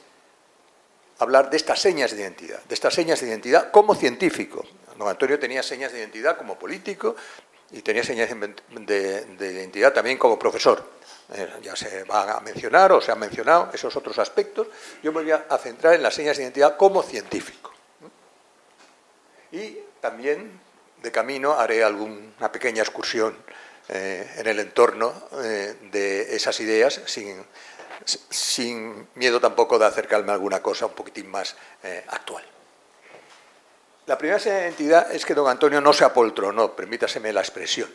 hablar de estas señas de identidad como científico. Don Antonio tenía señas de identidad como político y tenía señas de identidad también como profesor. Ya se va a mencionar o se han mencionado esos otros aspectos. Yo me voy a centrar en las señas de identidad como científico. Y también, de camino, haré una pequeña excursión en el entorno de esas ideas, sin miedo tampoco de acercarme a alguna cosa un poquitín más actual. La primera seña de identidad es que don Antonio no se apoltronó, permítaseme la expresión,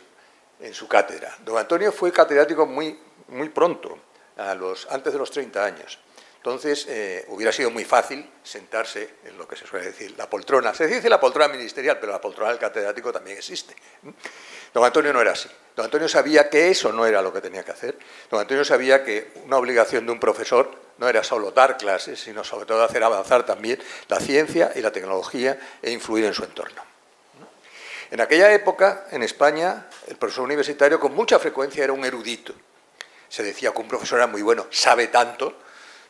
en su cátedra. Don Antonio fue catedrático muy pronto, antes de los 30 años. Entonces, hubiera sido muy fácil sentarse en lo que se suele decir la poltrona. Se dice la poltrona ministerial, pero la poltrona del catedrático también existe. Don Antonio no era así. Don Antonio sabía que eso no era lo que tenía que hacer. Don Antonio sabía que una obligación de un profesor no era solo dar clases, sino sobre todo hacer avanzar también la ciencia y la tecnología e influir en su entorno. En aquella época, en España, el profesor universitario con mucha frecuencia era un erudito. Se decía que un profesor era muy bueno, sabe tanto,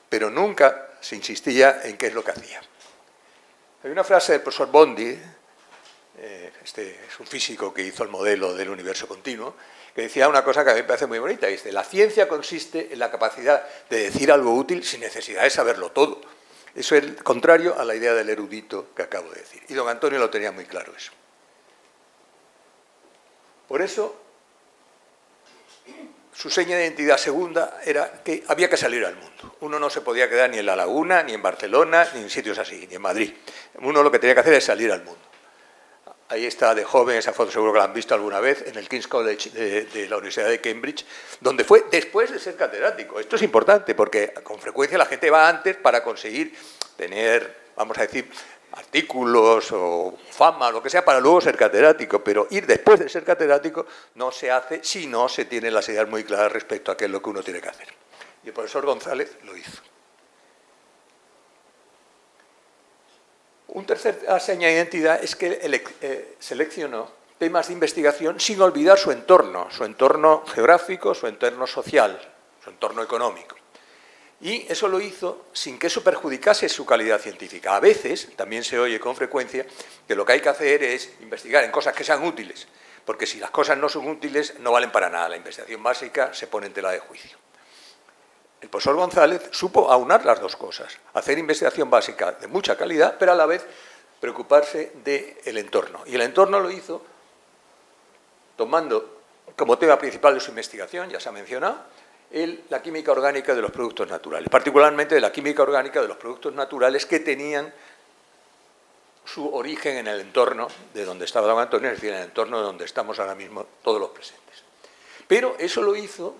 pero nunca se insistía en qué es lo que hacía. Hay una frase del profesor Bondi, este es un físico que hizo el modelo del universo continuo, que decía una cosa que a mí me parece muy bonita, dice: la ciencia consiste en la capacidad de decir algo útil sin necesidad de saberlo todo. Eso es el contrario a la idea del erudito que acabo de decir. Y don Antonio lo tenía muy claro eso. Por eso, su seña de identidad segunda era que había que salir al mundo. Uno no se podía quedar ni en La Laguna, ni en Barcelona, ni en sitios así, ni en Madrid. Uno lo que tenía que hacer es salir al mundo. Ahí está de joven, esa foto seguro que la han visto alguna vez, en el King's College de la Universidad de Cambridge, donde fue después de ser catedrático. Esto es importante porque con frecuencia la gente va antes para conseguir tener, vamos a decir, artículos o fama, lo que sea, para luego ser catedrático, pero ir después de ser catedrático no se hace si no se tienen las ideas muy claras respecto a qué es lo que uno tiene que hacer. Y el profesor González lo hizo. Un tercer seña de identidad es que seleccionó temas de investigación sin olvidar su entorno geográfico, su entorno social, su entorno económico. Y eso lo hizo sin que eso perjudicase su calidad científica. A veces, también se oye con frecuencia, que lo que hay que hacer es investigar en cosas que sean útiles, porque si las cosas no son útiles, no valen para nada. La investigación básica se pone en tela de juicio. El profesor González supo aunar las dos cosas, hacer investigación básica de mucha calidad, pero a la vez preocuparse del entorno. Y el entorno lo hizo tomando como tema principal de su investigación, ya se ha mencionado, la química orgánica de los productos naturales, particularmente de la química orgánica de los productos naturales que tenían su origen en el entorno de donde estaba don Antonio, es decir, en el entorno de donde estamos ahora mismo todos los presentes. Pero eso lo hizo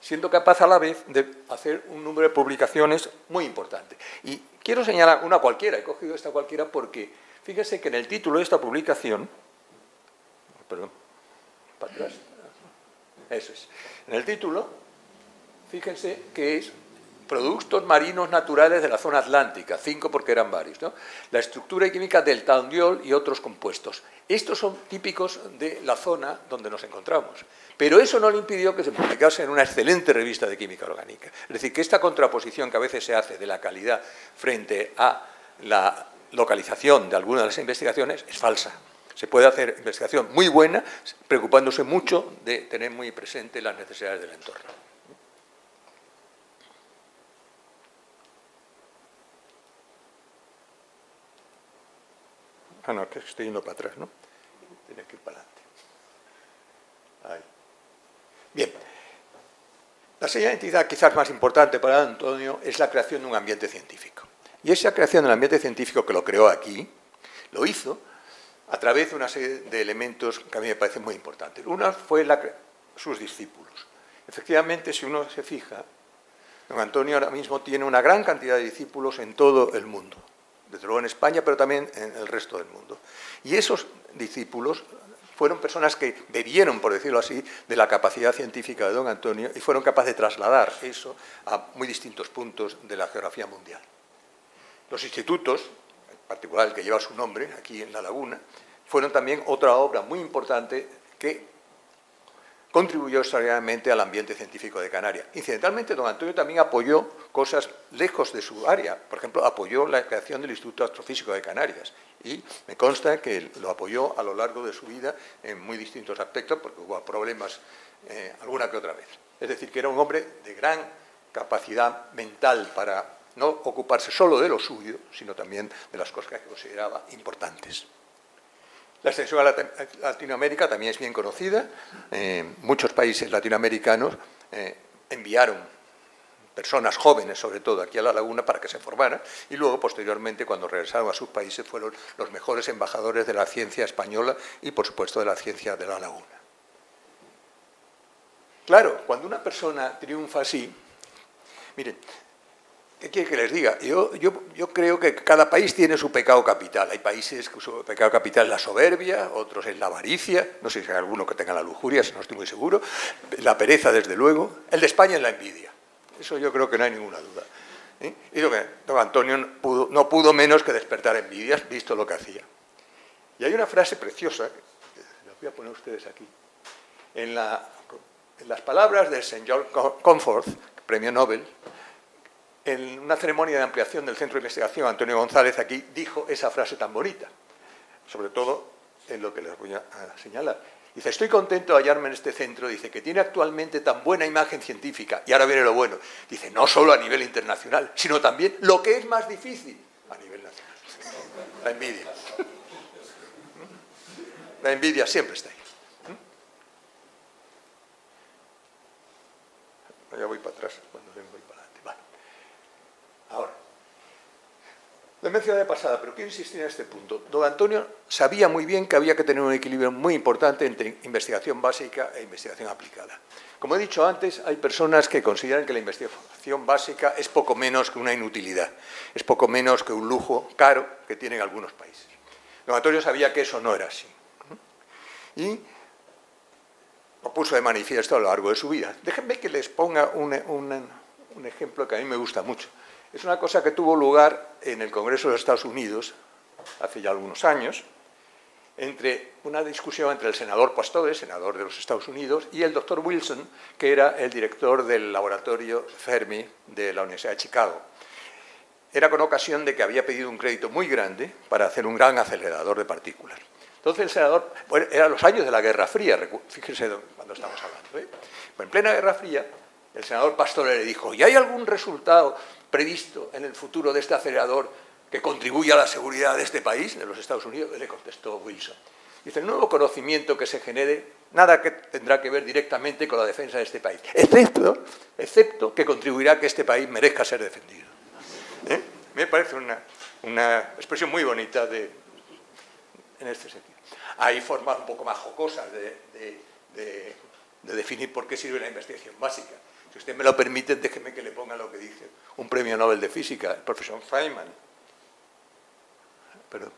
siendo capaz a la vez de hacer un número de publicaciones muy importante. Y quiero señalar una cualquiera, he cogido esta cualquiera porque fíjense que en el título de esta publicación, perdón, para atrás, eso es, en el título, fíjense que es Productos marinos naturales de la zona atlántica, 5 porque eran varios, ¿no? La estructura química del tandiol y otros compuestos. Estos son típicos de la zona donde nos encontramos. Pero eso no le impidió que se publicase en una excelente revista de química orgánica. Es decir, que esta contraposición que a veces se hace de la calidad frente a la localización de algunas de las investigaciones es falsa. Se puede hacer investigación muy buena, preocupándose mucho de tener muy presente las necesidades del entorno. Ah, no, que estoy yendo para atrás, ¿no? Tiene que ir para adelante. Ahí. Bien. La segunda entidad quizás más importante para Antonio es la creación de un ambiente científico. Y esa creación del ambiente científico que lo creó aquí, lo hizo a través de una serie de elementos que a mí me parecen muy importantes. Una fue sus discípulos. Efectivamente, si uno se fija, don Antonio ahora mismo tiene una gran cantidad de discípulos en todo el mundo. Desde luego en España, pero también en el resto del mundo. Y esos discípulos fueron personas que bebieron, por decirlo así, de la capacidad científica de don Antonio y fueron capaces de trasladar eso a muy distintos puntos de la geografía mundial. Los institutos, en particular el que lleva su nombre, aquí en La Laguna, fueron también otra obra muy importante que contribuyó extraordinariamente al ambiente científico de Canarias. Incidentalmente, don Antonio también apoyó cosas lejos de su área. Por ejemplo, apoyó la creación del Instituto Astrofísico de Canarias. Y me consta que lo apoyó a lo largo de su vida en muy distintos aspectos, porque hubo problemas alguna que otra vez. Es decir, que era un hombre de gran capacidad mental para no ocuparse solo de lo suyo, sino también de las cosas que consideraba importantes. La extensión a Latinoamérica también es bien conocida. Muchos países latinoamericanos enviaron personas jóvenes, sobre todo aquí a La Laguna, para que se formaran, y luego, posteriormente, cuando regresaron a sus países, fueron los mejores embajadores de la ciencia española y, por supuesto, de la ciencia de La Laguna. Claro, cuando una persona triunfa así, miren, ¿qué quiere que les diga? Yo creo que cada país tiene su pecado capital. Hay países que su pecado capital es la soberbia, otros es la avaricia, no sé si hay alguno que tenga la lujuria, no estoy muy seguro, la pereza, desde luego. El de España es la envidia. Eso yo creo que no hay ninguna duda. Y lo que don Antonio no pudo menos que despertar envidias, visto lo que hacía. Y hay una frase preciosa, que la voy a poner a ustedes aquí, en las palabras del señor Comfort, premio Nobel. En una ceremonia de ampliación del Centro de Investigación, Antonio González aquí dijo esa frase tan bonita, sobre todo en lo que les voy a señalar. Dice, estoy contento de hallarme en este centro, dice, que tiene actualmente tan buena imagen científica, y ahora viene lo bueno, dice, no solo a nivel internacional, sino también lo que es más difícil a nivel nacional. La envidia. La envidia siempre está ahí. Ya voy para atrás, cuando voy para adelante. Vale. Ahora, lo he mencionado de pasada, pero quiero insistir en este punto. Don Antonio sabía muy bien que había que tener un equilibrio muy importante entre investigación básica e investigación aplicada. Como he dicho antes, hay personas que consideran que la investigación básica es poco menos que una inutilidad, es poco menos que un lujo caro que tienen algunos países. Don Antonio sabía que eso no era así. Y lo puso de manifiesto a lo largo de su vida. Déjenme que les ponga un ejemplo que a mí me gusta mucho. Es una cosa que tuvo lugar en el Congreso de los Estados Unidos, hace ya algunos años, entre una discusión entre el senador Pastore, senador de los Estados Unidos, y el doctor Wilson, que era el director del laboratorio Fermi de la Universidad de Chicago. Era con ocasión de que había pedido un crédito muy grande para hacer un gran acelerador de partículas. Entonces el senador, bueno, eran los años de la Guerra Fría, fíjense cuando estamos hablando, Bueno, en plena Guerra Fría, el senador Pastore le dijo, ¿y hay algún resultado previsto en el futuro de este acelerador que contribuya a la seguridad de este país, de los Estados Unidos? Y le contestó Wilson, Dice, el nuevo conocimiento que se genere, nada que tendrá que ver directamente con la defensa de este país, excepto que contribuirá a que este país merezca ser defendido. Me parece una expresión muy bonita en este sentido. Hay formas un poco más jocosas de definir por qué sirve la investigación básica. Si usted me lo permite, déjeme que le ponga lo que dice un premio Nobel de Física, el profesor Feynman. Perdón.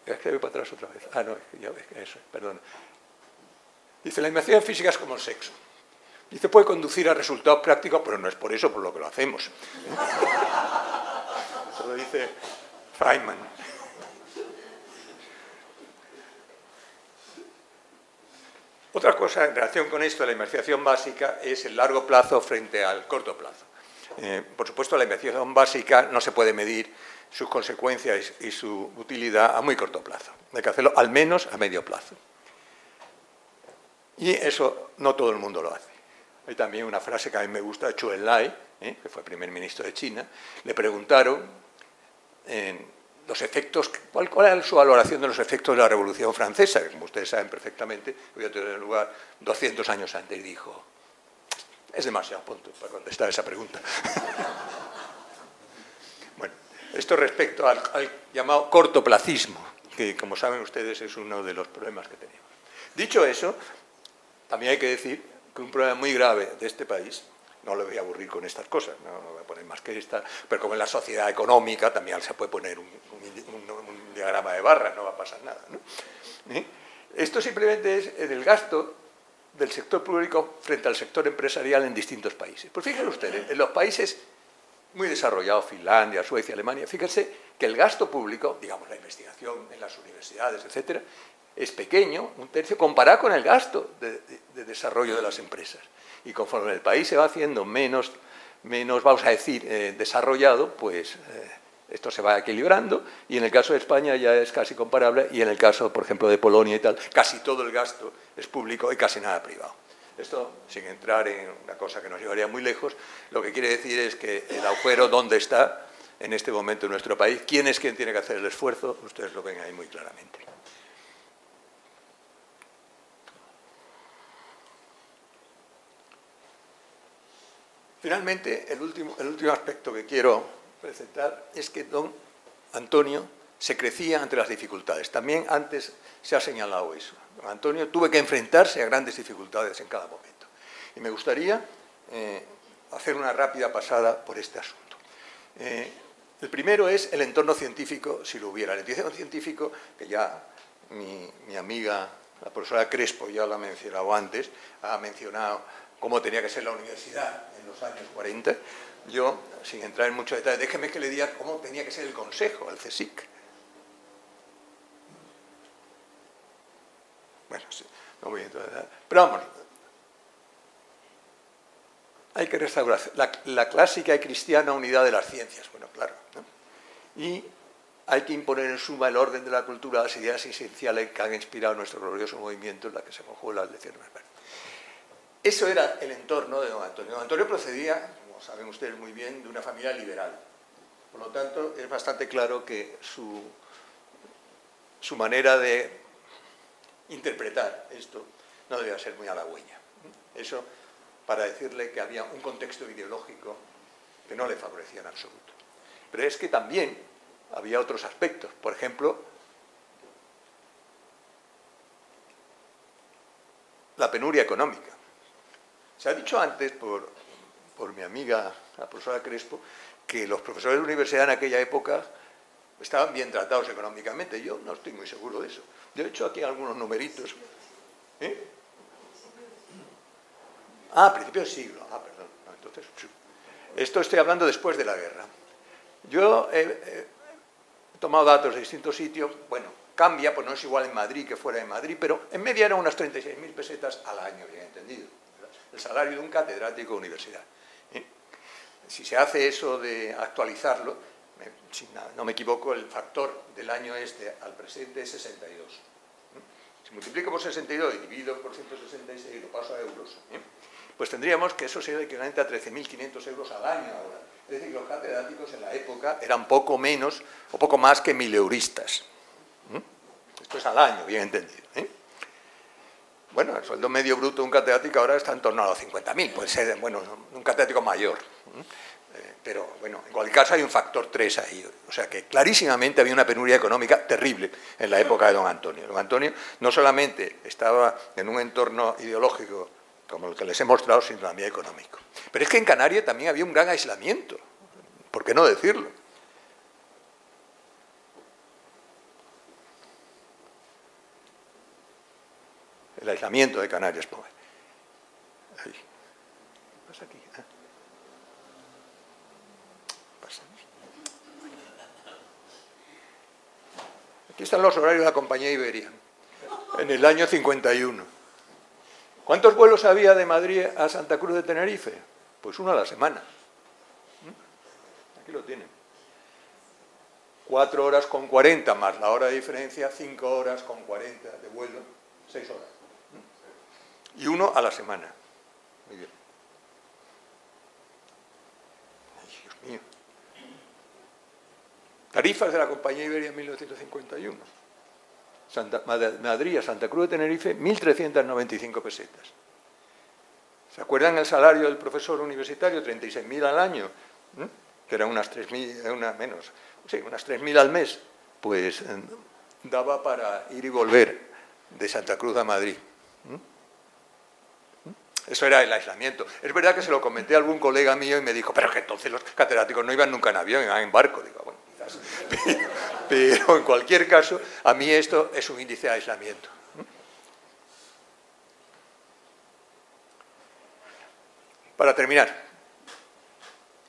Es que voy para atrás otra vez. Ah, no, es que eso, perdón. Dice, la investigación física es como el sexo. Dice, puede conducir a resultados prácticos, pero no es por eso por lo que lo hacemos. Eso lo dice Feynman. Otra cosa en relación con esto de la investigación básica es el largo plazo frente al corto plazo. Por supuesto, la investigación básica no se puede medir sus consecuencias y su utilidad a muy corto plazo. Hay que hacerlo al menos a medio plazo. Y eso no todo el mundo lo hace. Hay también una frase que a mí me gusta de Zhou Enlai, que fue primer ministro de China. Le preguntaron los efectos, ¿cuál era su valoración de los efectos de la Revolución Francesa? Que como ustedes saben perfectamente, había tenido lugar 200 años antes, y dijo, es demasiado pronto para contestar esa pregunta. Bueno, esto respecto al llamado cortoplacismo, que como saben ustedes es uno de los problemas que tenemos. Dicho eso, también hay que decir que un problema muy grave de este país, no le voy a aburrir con estas cosas, no voy a poner más que esta, pero como en la sociedad económica también se puede poner un diagrama de barras, no va a pasar nada, ¿no? Esto simplemente es el gasto del sector público frente al sector empresarial en distintos países. Pues fíjense ustedes, en los países muy desarrollados, Finlandia, Suecia, Alemania, fíjense que el gasto público, digamos la investigación en las universidades, etcétera, es pequeño, un tercio, comparado con el gasto de desarrollo de las empresas. Y conforme el país se va haciendo menos vamos a decir, desarrollado, pues esto se va equilibrando, y en el caso de España ya es casi comparable, y en el caso, por ejemplo, de Polonia y tal, casi todo el gasto es público y casi nada privado. Esto, sin entrar en una cosa que nos llevaría muy lejos, lo que quiere decir es que el agujero, ¿dónde está en este momento en nuestro país? ¿Quién es quien tiene que hacer el esfuerzo? Ustedes lo ven ahí muy claramente. Finalmente, el último aspecto que quiero presentar es que don Antonio se crecía ante las dificultades. También antes se ha señalado eso. Don Antonio tuvo que enfrentarse a grandes dificultades en cada momento. Y me gustaría hacer una rápida pasada por este asunto. El primero es el entorno científico, si lo hubiera. El entorno científico, que ya mi amiga, la profesora Crespo, ya lo ha mencionado antes, ha mencionado cómo tenía que ser la universidad en los años 40. Yo, sin entrar en muchos detalles, déjeme que le diga cómo tenía que ser el consejo, el CSIC. Bueno, sí, no voy a entrar. Pero vamos, hay que restaurar la clásica y cristiana unidad de las ciencias, bueno, claro, ¿no? Y hay que imponer en suma el orden de la cultura, las ideas esenciales que han inspirado nuestro glorioso movimiento en la que se conjugó las lecciones. Eso era el entorno de don Antonio. Don Antonio procedía, como saben ustedes muy bien, de una familia liberal. Por lo tanto, es bastante claro que su manera de interpretar esto no debía ser muy halagüeña. Eso para decirle que había un contexto ideológico que no le favorecía en absoluto. Pero es que también había otros aspectos. Por ejemplo, la penuria económica. Se ha dicho antes por mi amiga, la profesora Crespo, que los profesores de universidad en aquella época estaban bien tratados económicamente. Yo no estoy muy seguro de eso. Yo he hecho aquí algunos numeritos. A principios del siglo. Perdón. No, entonces, esto estoy hablando después de la guerra. Yo he tomado datos de distintos sitios. Bueno, cambia, pues no es igual en Madrid que fuera de Madrid, pero en media eran unas 36.000 pesetas al año, bien entendido. El salario de un catedrático de universidad. Si se hace eso de actualizarlo, si no me equivoco, el factor del año este al presente es 62. Si multiplico por 62 y divido por 166 y lo paso a euros, pues tendríamos que eso sería equivalente a 13.500 euros al año ahora. Es decir, los catedráticos en la época eran poco menos o poco más que 1000euristas. Esto es al año, bien entendido. Bueno, el sueldo medio bruto de un catedrático ahora está en torno a los 50.000, puede ser, bueno, un catedrático mayor. Pero, bueno, en cualquier caso hay un factor 3 ahí. O sea que clarísimamente había una penuria económica terrible en la época de don Antonio. Don Antonio no solamente estaba en un entorno ideológico como el que les he mostrado, sino también económico. Pero es que en Canarias también había un gran aislamiento. ¿Por qué no decirlo? El aislamiento de Canarias. Ahí. ¿Qué pasa aquí? Aquí están los horarios de la compañía Iberia, en el año 51. ¿Cuántos vuelos había de Madrid a Santa Cruz de Tenerife? Pues uno a la semana. Aquí lo tienen. 4 horas con 40 más la hora de diferencia, 5 horas con 40 de vuelo, 6 horas. Y uno a la semana. Muy bien. Ay, Dios mío. Tarifas de la compañía Iberia en 1951. Madrid a Santa Cruz de Tenerife, 1.395 pesetas. ¿Se acuerdan el salario del profesor universitario? 36.000 al año, que eran unas 3.000, menos, sí, unas 3.000 al mes. Pues daba para ir y volver de Santa Cruz a Madrid. Eso era el aislamiento. Es verdad que se lo comenté a algún colega mío y me dijo, pero que entonces los catedráticos no iban nunca en avión, iban en barco. Digo, bueno, quizás. Pero en cualquier caso, a mí esto es un índice de aislamiento. Para terminar,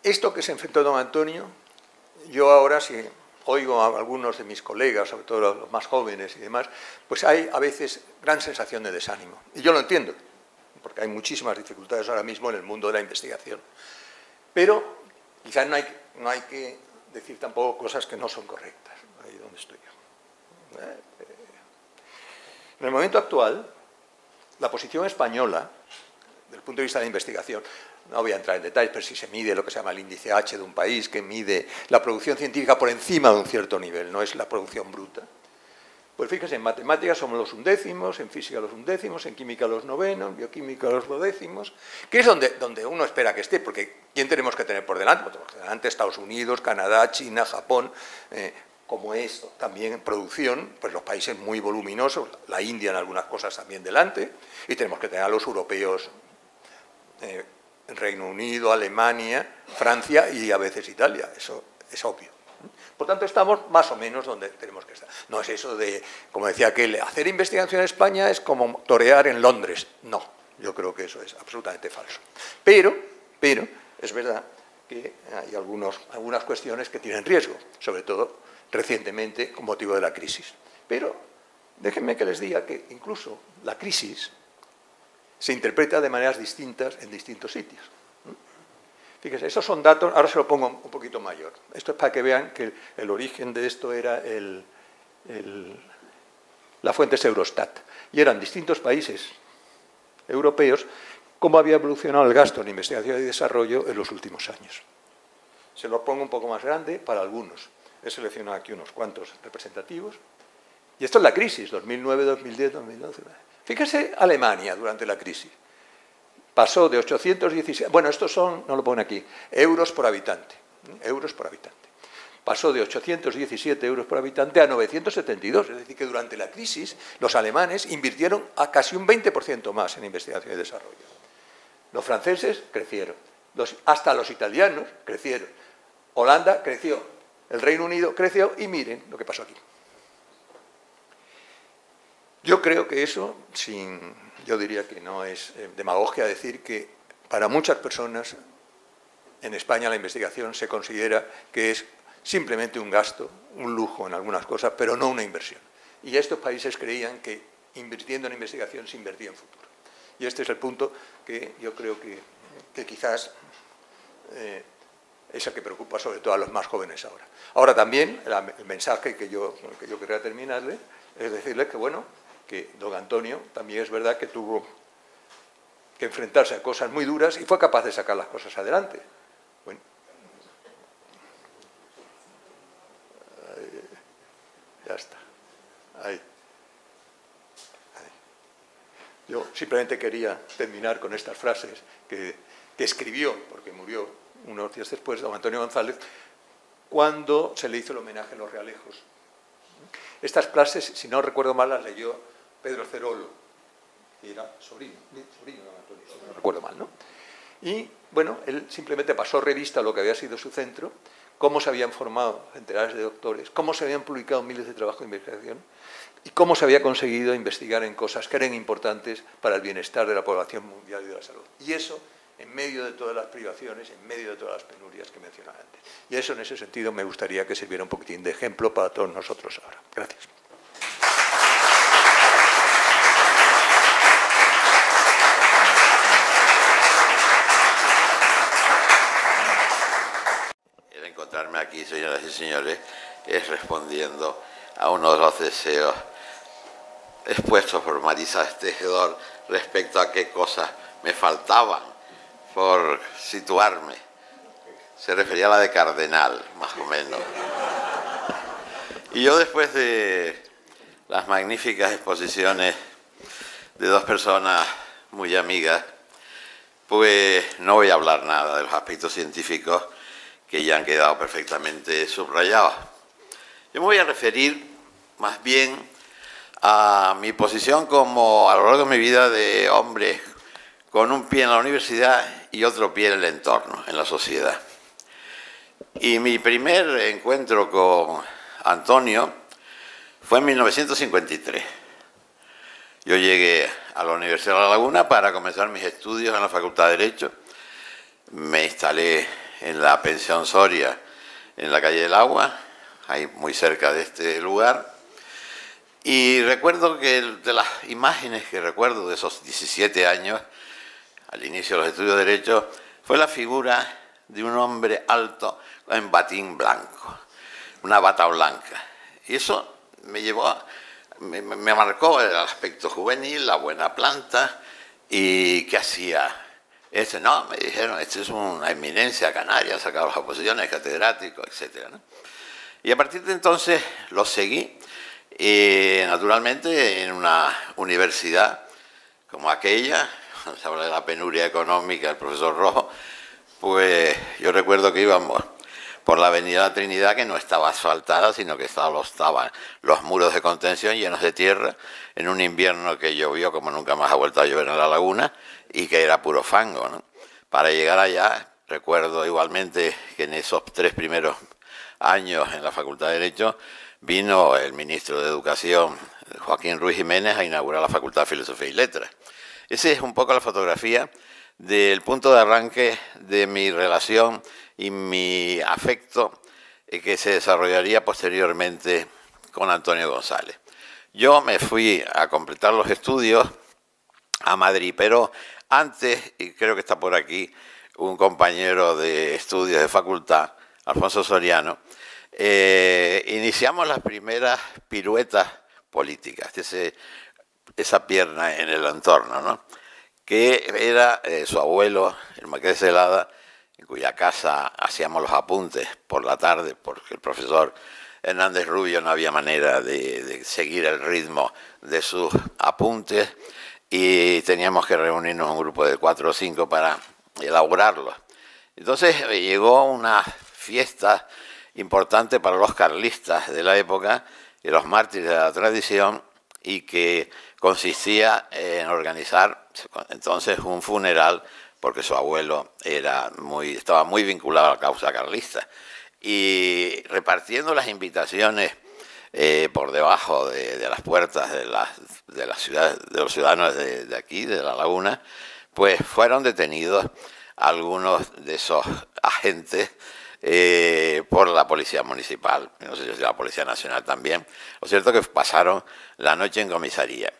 esto que se enfrentó don Antonio, yo ahora si oigo a algunos de mis colegas, sobre todo los más jóvenes y demás, pues hay a veces gran sensación de desánimo. Y yo lo entiendo, porque hay muchísimas dificultades ahora mismo en el mundo de la investigación. Pero quizás no hay que decir tampoco cosas que no son correctas. Ahí donde estoy yo. En el momento actual, la posición española, desde el punto de vista de la investigación, no voy a entrar en detalles, pero si se mide lo que se llama el índice H de un país, que mide la producción científica por encima de un cierto nivel, no es la producción bruta. Pues fíjense, en matemáticas somos los undécimos, en física los undécimos, en química los novenos, en bioquímica los duodécimos, que es donde uno espera que esté, porque ¿quién tenemos que tener por delante? Pues por delante Estados Unidos, Canadá, China, Japón, como es también en producción, pues los países muy voluminosos, la India en algunas cosas también delante, y tenemos que tener a los europeos, Reino Unido, Alemania, Francia y a veces Italia, eso es obvio. Por tanto, estamos más o menos donde tenemos que estar. No es eso de, como decía aquel, hacer investigación en España es como torear en Londres. No, yo creo que eso es absolutamente falso. Pero es verdad que hay algunas cuestiones que tienen riesgo, sobre todo recientemente con motivo de la crisis. Pero déjenme que les diga que incluso la crisis se interpreta de maneras distintas en distintos sitios. Fíjense, estos son datos, ahora se lo pongo un poquito mayor. Esto es para que vean que el origen de esto era la fuente es Eurostat. Y eran distintos países europeos cómo había evolucionado el gasto en investigación y desarrollo en los últimos años. Se lo pongo un poco más grande para algunos. He seleccionado aquí unos cuantos representativos. Y esto es la crisis, 2009, 2010, 2012. Fíjense Alemania durante la crisis. Pasó de 817, bueno, estos son, no lo ponen aquí, euros por habitante. Pasó de 817 euros por habitante a 972. Es decir, que durante la crisis los alemanes invirtieron a casi un 20% más en investigación y desarrollo. Los franceses crecieron, hasta los italianos crecieron. Holanda creció, el Reino Unido creció y miren lo que pasó aquí. Yo creo que eso, yo diría que no es demagogia decir que para muchas personas en España la investigación se considera que es simplemente un gasto, un lujo en algunas cosas, pero no una inversión. Y estos países creían que invirtiendo en investigación se invertía en futuro. Y este es el punto que yo creo que quizás es el que preocupa sobre todo a los más jóvenes ahora. Ahora también, el mensaje que yo quería terminarle es decirles que, bueno, que don Antonio también es verdad que tuvo que enfrentarse a cosas muy duras y fue capaz de sacar las cosas adelante. Bueno, está. Ahí. Yo simplemente quería terminar con estas frases que escribió, porque murió unos días después, don Antonio González, cuando se le hizo el homenaje a los Realejos. Estas frases, si no recuerdo mal, las leyó Pedro Cerolo, que era sobrino de don Antonio, si no recuerdo mal, ¿no? Y, bueno, él simplemente pasó revista a lo que había sido su centro, cómo se habían formado centenares de doctores, cómo se habían publicado miles de trabajos de investigación y cómo se había conseguido investigar en cosas que eran importantes para el bienestar de la población mundial y de la salud. Y eso en medio de todas las privaciones, en medio de todas las penurias que mencionaba antes. Y eso, en ese sentido, me gustaría que sirviera un poquitín de ejemplo para todos nosotros ahora. Gracias. El encontrarme aquí, señoras y señores, es respondiendo a uno de los deseos expuestos por Marisa Tejedor respecto a qué cosas me faltaban por situarme. Se refería a la de cardenal, más o menos. Y yo, después de las magníficas exposiciones de dos personas muy amigas, pues no voy a hablar nada de los aspectos científicos que ya han quedado perfectamente subrayados. Yo me voy a referir más bien a mi posición como, a lo largo de mi vida, de hombre con un pie en la universidad y otro pie en el entorno, en la sociedad. Y mi primer encuentro con Antonio fue en 1953. Yo llegué a la Universidad de La Laguna para comenzar mis estudios en la Facultad de Derecho. Me instalé en la Pensión Soria, en la calle del Agua, ahí muy cerca de este lugar. Y recuerdo que de las imágenes que recuerdo de esos 17 años, al inicio de los estudios de Derecho, fue la figura de un hombre alto en batín blanco, una bata blanca. Y eso me llevó, me marcó el aspecto juvenil, la buena planta. ¿Y qué hacía? No, me dijeron, este es una eminencia canaria, ha sacado las oposiciones, catedrático, etc., ¿no? Y a partir de entonces lo seguí, naturalmente en una universidad como aquella, cuando se habla de la penuria económica, el profesor Rojo, pues yo recuerdo que íbamos por la avenida La Trinidad, que no estaba asfaltada, sino que estaban los muros de contención llenos de tierra, en un invierno que llovió como nunca más ha vuelto a llover en La Laguna, y que era puro fango, ¿no? Para llegar allá, recuerdo igualmente que en esos 3 primeros años en la Facultad de Derecho vino el ministro de Educación, Joaquín Ruiz Jiménez, a inaugurar la Facultad de Filosofía y Letras. Esa es un poco la fotografía del punto de arranque de mi relación y mi afecto que se desarrollaría posteriormente con Antonio González. Yo me fui a completar los estudios a Madrid, pero antes, y creo que está por aquí, un compañero de estudios de facultad, Alfonso Soriano, iniciamos las primeras piruetas políticas, esa pierna en el entorno, ¿no? Que era su abuelo, el marqués de Celada, en cuya casa hacíamos los apuntes por la tarde, porque el profesor Hernández Rubio no había manera de seguir el ritmo de sus apuntes, y teníamos que reunirnos un grupo de 4 o 5 para elaborarlos. Entonces llegó una fiesta importante para los carlistas de la época y los mártires de la tradición, y que consistía en organizar entonces un funeral, porque su abuelo estaba muy vinculado a la causa carlista, y repartiendo las invitaciones por debajo de las puertas de los ciudadanos de aquí, de La Laguna, pues fueron detenidos algunos de esos agentes por la Policía Municipal, no sé si la Policía Nacional también. Lo cierto es que pasaron la noche en comisaría.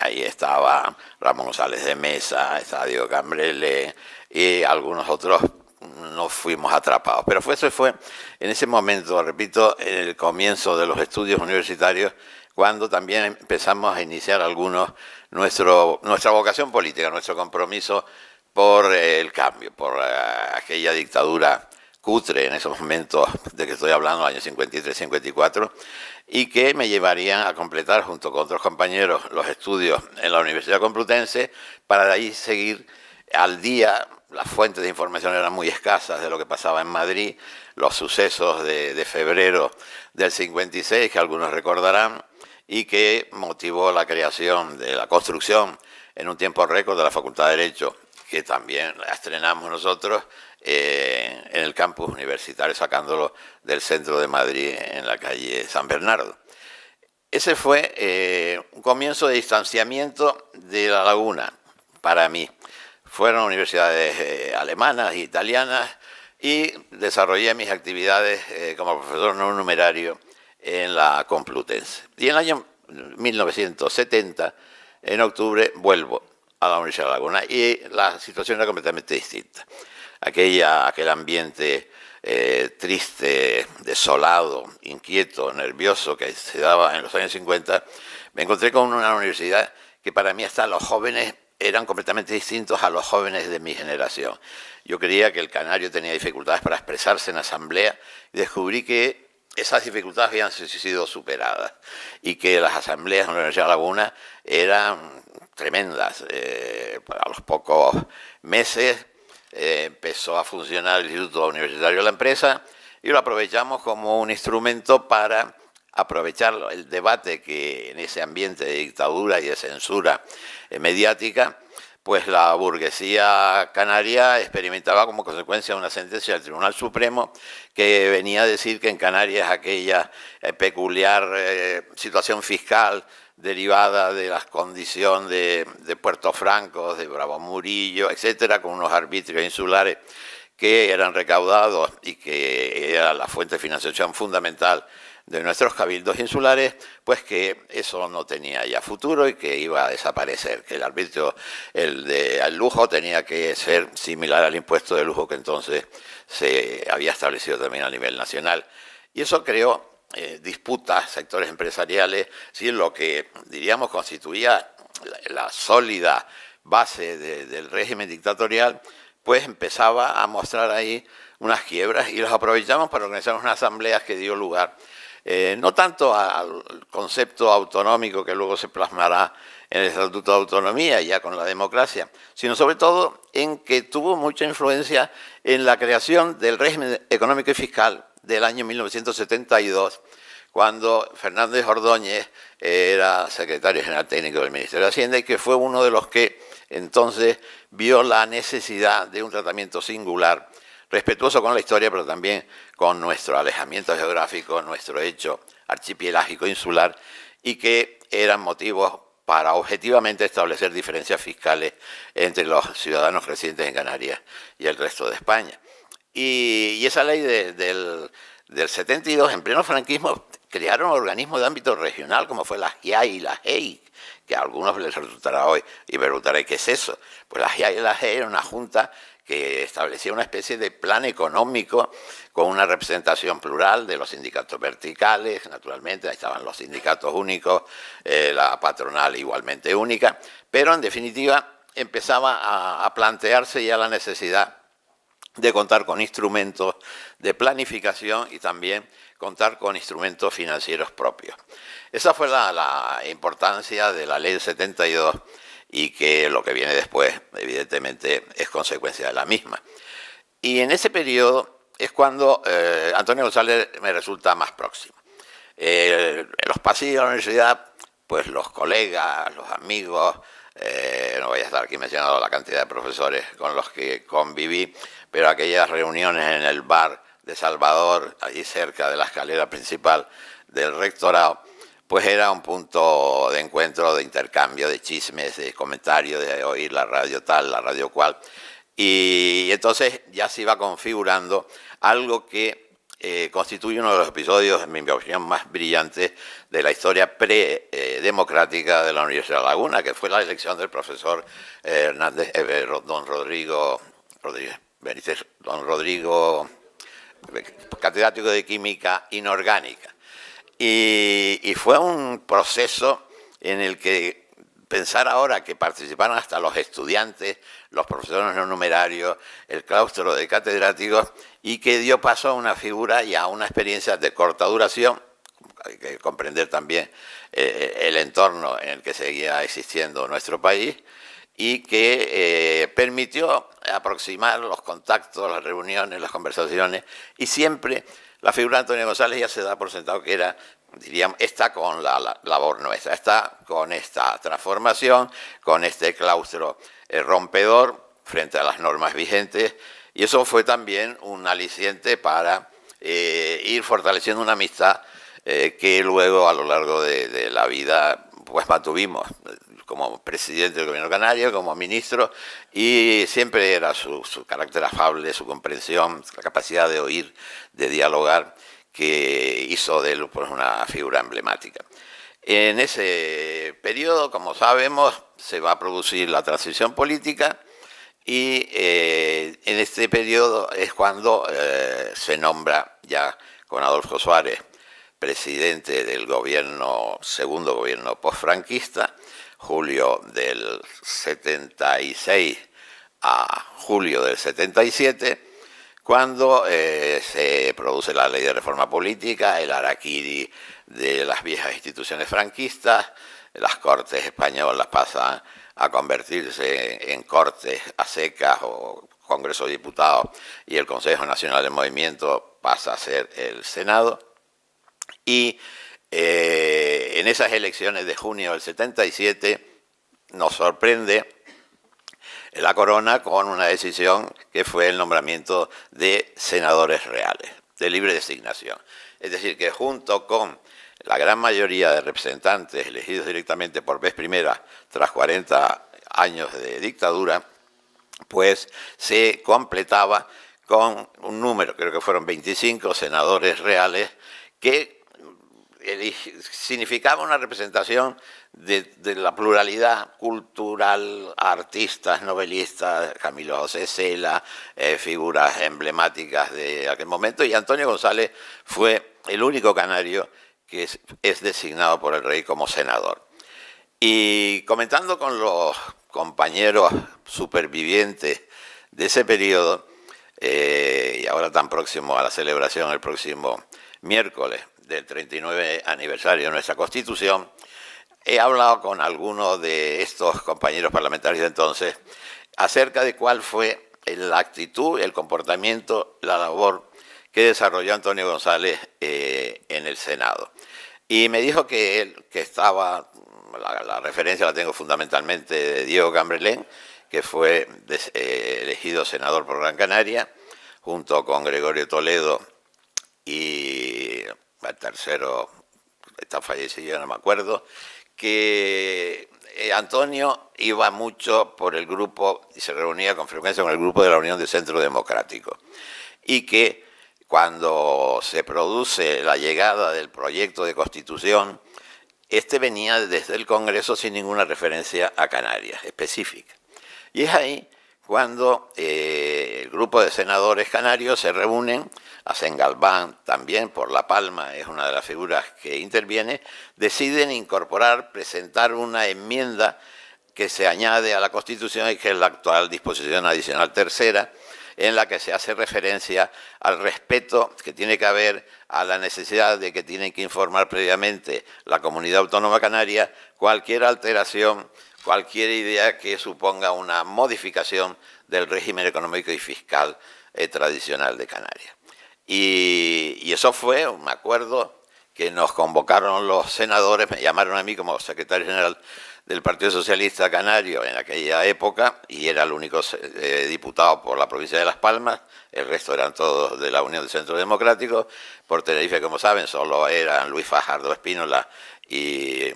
Ahí estaba Ramón González de Mesa, estaba Diego Cambrele y algunos otros. No fuimos atrapados, pero eso fue en ese momento, repito, en el comienzo de los estudios universitarios, cuando también empezamos a iniciar algunos nuestra vocación política, nuestro compromiso por el cambio, por aquella dictadura cutre en esos momentos de que estoy hablando, años 53-54, y que me llevarían a completar junto con otros compañeros los estudios en la Universidad Complutense para de ahí seguir al día. Las fuentes de información eran muy escasas de lo que pasaba en Madrid, los sucesos de febrero del 56, que algunos recordarán, y que motivó la creación de la construcción en un tiempo récord de la Facultad de Derecho, que también la estrenamos nosotros en el campus universitario, sacándolo del centro de Madrid, en la calle San Bernardo. Ese fue un comienzo de distanciamiento de La Laguna para mí. Fueron universidades alemanas e italianas y desarrollé mis actividades como profesor no numerario en la Complutense. Y en el año 1970, en octubre, vuelvo a la Universidad de La Laguna y la situación era completamente distinta. Aquel ambiente triste, desolado, inquieto, nervioso que se daba en los años 50, me encontré con una universidad que para mí hasta los jóvenes eran completamente distintos a los jóvenes de mi generación. Yo creía que el canario tenía dificultades para expresarse en asamblea y descubrí que esas dificultades habían sido superadas y que las asambleas en la Universidad de La Laguna eran tremendas. A los pocos meses empezó a funcionar el Instituto Universitario de la Empresa y lo aprovechamos como un instrumento para aprovechar el debate que en ese ambiente de dictadura y de censura mediática, pues la burguesía canaria experimentaba como consecuencia una sentencia del Tribunal Supremo que venía a decir que en Canarias aquella peculiar situación fiscal derivada de las condiciones de Puerto Franco, de Bravo Murillo, etcétera, con unos arbitrios insulares que eran recaudados y que era la fuente de financiación fundamental de nuestros cabildos insulares, pues que eso no tenía ya futuro y que iba a desaparecer, que el arbitrio, el lujo, tenía que ser similar al impuesto de lujo que entonces se había establecido también a nivel nacional. Y eso creó disputas, sectores empresariales, ¿sí? Lo que diríamos constituía la sólida base del régimen dictatorial, pues empezaba a mostrar ahí unas quiebras y los aprovechamos para organizar unas asambleas que dio lugar no tanto al concepto autonómico que luego se plasmará en el Estatuto de Autonomía, ya con la democracia, sino sobre todo en que tuvo mucha influencia en la creación del régimen económico y fiscal del año 1972, cuando Fernández Ordóñez era secretario general técnico del Ministerio de Hacienda y que fue uno de los que entonces vio la necesidad de un tratamiento singular, respetuoso con la historia, pero también con nuestro alejamiento geográfico, nuestro hecho archipelágico insular, y que eran motivos para objetivamente establecer diferencias fiscales entre los ciudadanos residentes en Canarias y el resto de España. Y esa ley del 72, en pleno franquismo, crearon organismos de ámbito regional, como fue la GIAI y la GEI, que a algunos les resultará hoy, y me preguntaré qué es eso. Pues la GIAI y la GEI era una junta que establecía una especie de plan económico con una representación plural de los sindicatos verticales, naturalmente, ahí estaban los sindicatos únicos, la patronal igualmente única, pero en definitiva empezaba a plantearse ya la necesidad de contar con instrumentos de planificación y también contar con instrumentos financieros propios. Esa fue la importancia de la ley del 72 y que lo que viene después, evidentemente, es consecuencia de la misma. Y en ese periodo es cuando Antonio González me resulta más próximo. En los pasillos de la universidad, pues los colegas, los amigos, no voy a estar aquí mencionando la cantidad de profesores con los que conviví, pero aquellas reuniones en el bar de Salvador, allí cerca de la escalera principal del rectorado, pues era un punto de encuentro, de intercambio, de chismes, de comentarios, de oír la radio tal, la radio cual. Y entonces ya se iba configurando algo que constituye uno de los episodios, en mi opinión, más brillantes de la historia predemocrática de la Universidad de La Laguna, que fue la elección del profesor don Rodrigo Benítez, catedrático de Química Inorgánica. Y fue un proceso en el que pensar ahora que participaron hasta los estudiantes, los profesores no numerarios, el claustro de catedráticos, y que dio paso a una figura y a una experiencia de corta duración. Hay que comprender también el entorno en el que seguía existiendo nuestro país, y que permitió aproximar los contactos, las reuniones, las conversaciones, y siempre la figura de Antonio González ya se da por sentado que era, diríamos, está con la labor nuestra, está con esta transformación, con este claustro rompedor frente a las normas vigentes, y eso fue también un aliciente para ir fortaleciendo una amistad que luego a lo largo de la vida pues mantuvimos como presidente del gobierno canario, como ministro, y siempre era su carácter afable, su comprensión, la capacidad de oír, de dialogar, que hizo de él pues, una figura emblemática. En ese periodo, como sabemos, se va a producir la transición política, y en este periodo es cuando se nombra ya con Adolfo Suárez presidente del gobierno, segundo gobierno postfranquista, julio del 76 a julio del 77, cuando se produce la ley de reforma política, el harakiri de las viejas instituciones franquistas, las Cortes españolas pasan a convertirse en Cortes a secas o Congreso de Diputados, y el Consejo Nacional del Movimiento pasa a ser el Senado. Y en esas elecciones de junio del 77 nos sorprende la corona con una decisión que fue el nombramiento de senadores reales, de libre designación. Es decir, que junto con la gran mayoría de representantes elegidos directamente por vez primera tras 40 años de dictadura, pues se completaba con un número, creo que fueron 25 senadores reales, que significaba una representación de la pluralidad cultural, artistas, novelistas, Camilo José Cela, figuras emblemáticas de aquel momento, y Antonio González fue el único canario que es designado por el rey como senador. Y comentando con los compañeros supervivientes de ese periodo, y ahora tan próximo a la celebración el próximo miércoles del 39 aniversario de nuestra Constitución, he hablado con algunos de estos compañeros parlamentarios de entonces acerca de cuál fue la actitud, el comportamiento, la labor que desarrolló Antonio González en el Senado. Y me dijo que él, que estaba, la referencia la tengo fundamentalmente de Diego Cambrelén, que fue elegido senador por Gran Canaria, junto con Gregorio Toledo y el tercero, está fallecido, no me acuerdo, que Antonio iba mucho por el grupo y se reunía con frecuencia con el grupo de la Unión de Centro Democrático, y que cuando se produce la llegada del proyecto de Constitución, este venía desde el Congreso sin ninguna referencia a Canarias específica. Y es ahí cuando el grupo de senadores canarios se reúnen, hacen Galván también por La Palma, es una de las figuras que interviene, deciden incorporar, presentar una enmienda que se añade a la Constitución y que es la actual disposición adicional tercera, en la que se hace referencia al respeto que tiene que haber a la necesidad de que tienen que informar previamente la Comunidad Autónoma Canaria cualquier alteración, cualquier idea que suponga una modificación del régimen económico y fiscal tradicional de Canarias. Y eso fue un acuerdo que nos convocaron los senadores, me llamaron a mí como secretario general del Partido Socialista Canario en aquella época, y era el único diputado por la provincia de Las Palmas, el resto eran todos de la Unión del Centro Democrático. Por Tenerife, como saben, solo eran Luis Fajardo Espínola y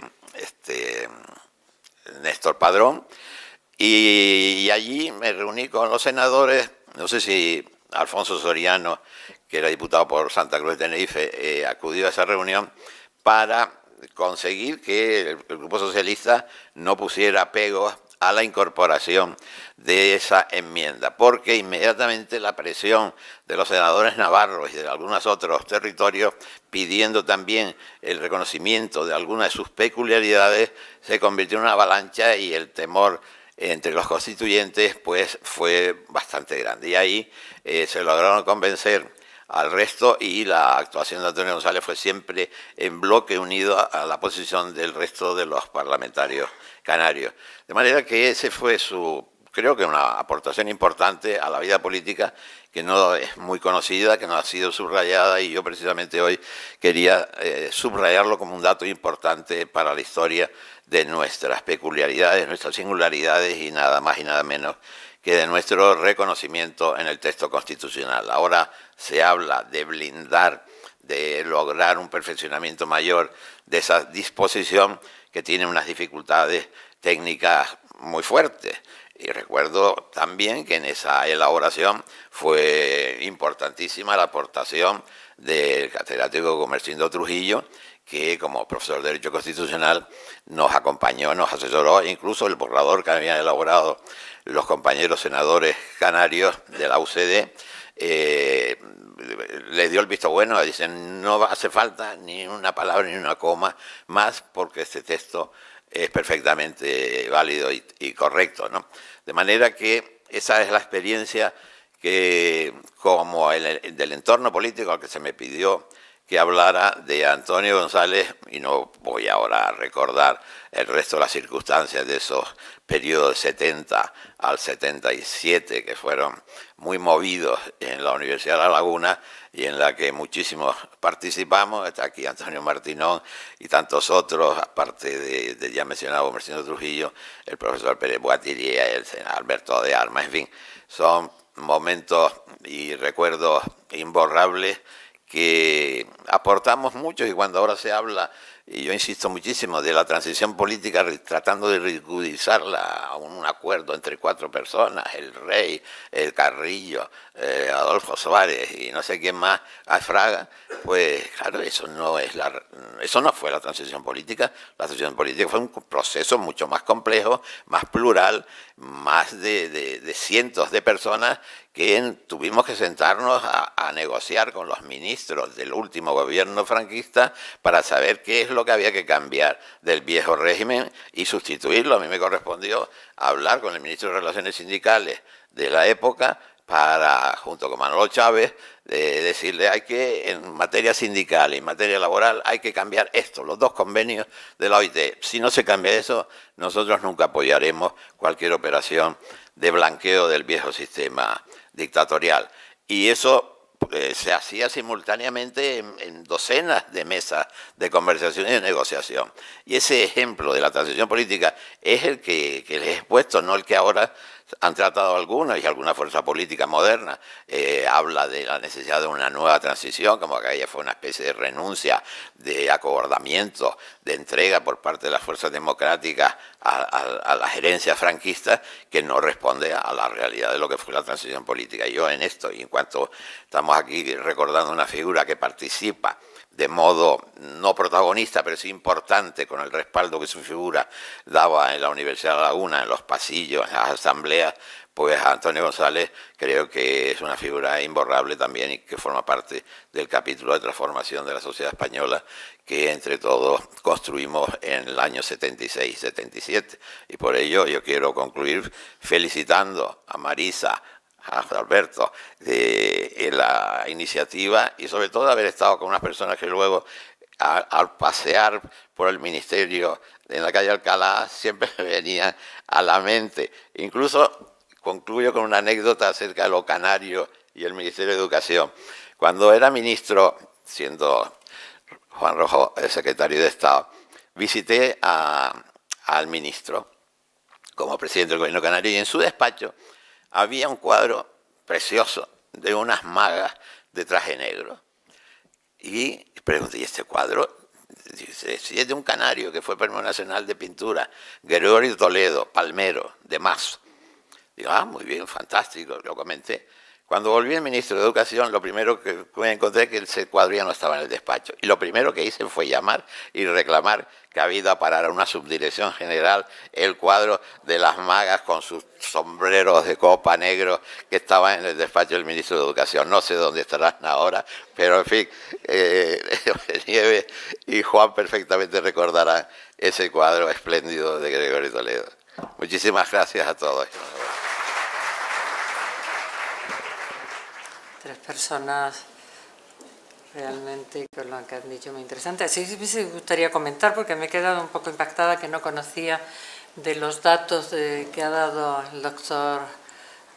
Néstor Padrón, y allí me reuní con los senadores, no sé si Alfonso Soriano, que era diputado por Santa Cruz de Tenerife, acudió a esa reunión para conseguir que el Grupo Socialista no pusiera pegos a la incorporación de esa enmienda, porque inmediatamente la presión de los senadores navarros y de algunos otros territorios pidiendo también el reconocimiento de algunas de sus peculiaridades se convirtió en una avalancha y el temor entre los constituyentes pues fue bastante grande. Y ahí se lograron convencer al resto y la actuación de Antonio González fue siempre en bloque unido a la posición del resto de los parlamentarios canarios. De manera que ese fue creo que una aportación importante a la vida política que no es muy conocida, que no ha sido subrayada y yo precisamente hoy quería subrayarlo como un dato importante para la historia de nuestras peculiaridades, nuestras singularidades y nada más y nada menos que de nuestro reconocimiento en el texto constitucional. Ahora se habla de blindar, de lograr un perfeccionamiento mayor de esa disposición que tiene unas dificultades técnicas muy fuertes. Y recuerdo también que en esa elaboración fue importantísima la aportación del catedrático Gumersindo Trujillo, que como profesor de Derecho Constitucional nos acompañó, nos asesoró, incluso el borrador que habían elaborado los compañeros senadores canarios de la UCD, le dio el visto bueno, dicen no hace falta ni una palabra ni una coma más porque este texto es perfectamente válido y correcto, ¿no? De manera que esa es la experiencia que, como del entorno político al que se me pidió que hablara de Antonio González, y no voy ahora a recordar el resto de las circunstancias de esos periodos 70 al 77 que fueron muy movidos en la Universidad de La Laguna y en la que muchísimos participamos. Está aquí Antonio Martinón y tantos otros, aparte de ya mencionado Gumersindo Trujillo, el profesor Pérez Boatiría, el senador Alberto de Armas, en fin, son momentos y recuerdos imborrables que aportamos mucho y cuando ahora se habla, y yo insisto muchísimo, de la transición política tratando de ridiculizarla a un acuerdo entre 4 personas, el Rey, el Carrillo, Adolfo Suárez y no sé quién más, a Fraga, pues claro, eso no fue la transición política. La transición política fue un proceso mucho más complejo, más plural, más de cientos de personas que tuvimos que sentarnos a negociar con los ministros del último gobierno franquista para saber qué es lo que había que cambiar del viejo régimen y sustituirlo. A mí me correspondió hablar con el ministro de Relaciones Sindicales de la época para, junto con Manolo Chávez, decirle hay que, en materia sindical y en materia laboral, hay que cambiar esto, los 2 convenios de la OIT. Si no se cambia eso, nosotros nunca apoyaremos cualquier operación de blanqueo del viejo sistema dictatorial. Y eso se hacía simultáneamente en docenas de mesas de conversación y de negociación. Y ese ejemplo de la transición política es el que les he expuesto, no el que ahora han tratado algunos y alguna fuerza política moderna habla de la necesidad de una nueva transición, como que aquella fue una especie de renuncia, de acobardamiento, de entrega por parte de las fuerzas democráticas a la gerencia franquista, que no responde a la realidad de lo que fue la transición política. Y yo en esto, y en cuanto estamos aquí recordando una figura que participa de modo no protagonista, pero sí importante, con el respaldo que su figura daba en la Universidad de La Laguna, en los pasillos, en las asambleas, pues Antonio González creo que es una figura imborrable también y que forma parte del capítulo de transformación de la sociedad española que entre todos construimos en el año 76-77. Y por ello yo quiero concluir felicitando a Marisa, a Alberto, de la iniciativa y sobre todo de haber estado con unas personas que luego al pasear por el ministerio en la calle Alcalá siempre me venían a la mente. Incluso concluyo con una anécdota acerca de los canarios y el Ministerio de Educación. Cuando era ministro, siendo Juan Rojo el secretario de Estado, visité al ministro como presidente del gobierno canario y en su despacho había un cuadro precioso de unas magas de traje negro. Y pregunté, ¿y este cuadro? Dice, si es de un canario que fue Premio Nacional de Pintura, Gregorio Toledo, Palmero, de Mazo. Digo, muy bien, fantástico, lo comenté. Cuando volví el ministro de Educación, lo primero que me encontré es que ese cuadro ya no estaba en el despacho. Y lo primero que hice fue llamar y reclamar que había ido a parar a una subdirección general el cuadro de las magas con sus sombreros de copa negros que estaba en el despacho del ministro de Educación. No sé dónde estarán ahora, pero en fin, Nieves y Juan perfectamente recordarán ese cuadro espléndido de Gregorio Toledo. Muchísimas gracias a todos. Tres personas realmente con lo que han dicho muy interesante. Sí, me gustaría comentar, porque me he quedado un poco impactada, que no conocía de los datos que ha dado el doctor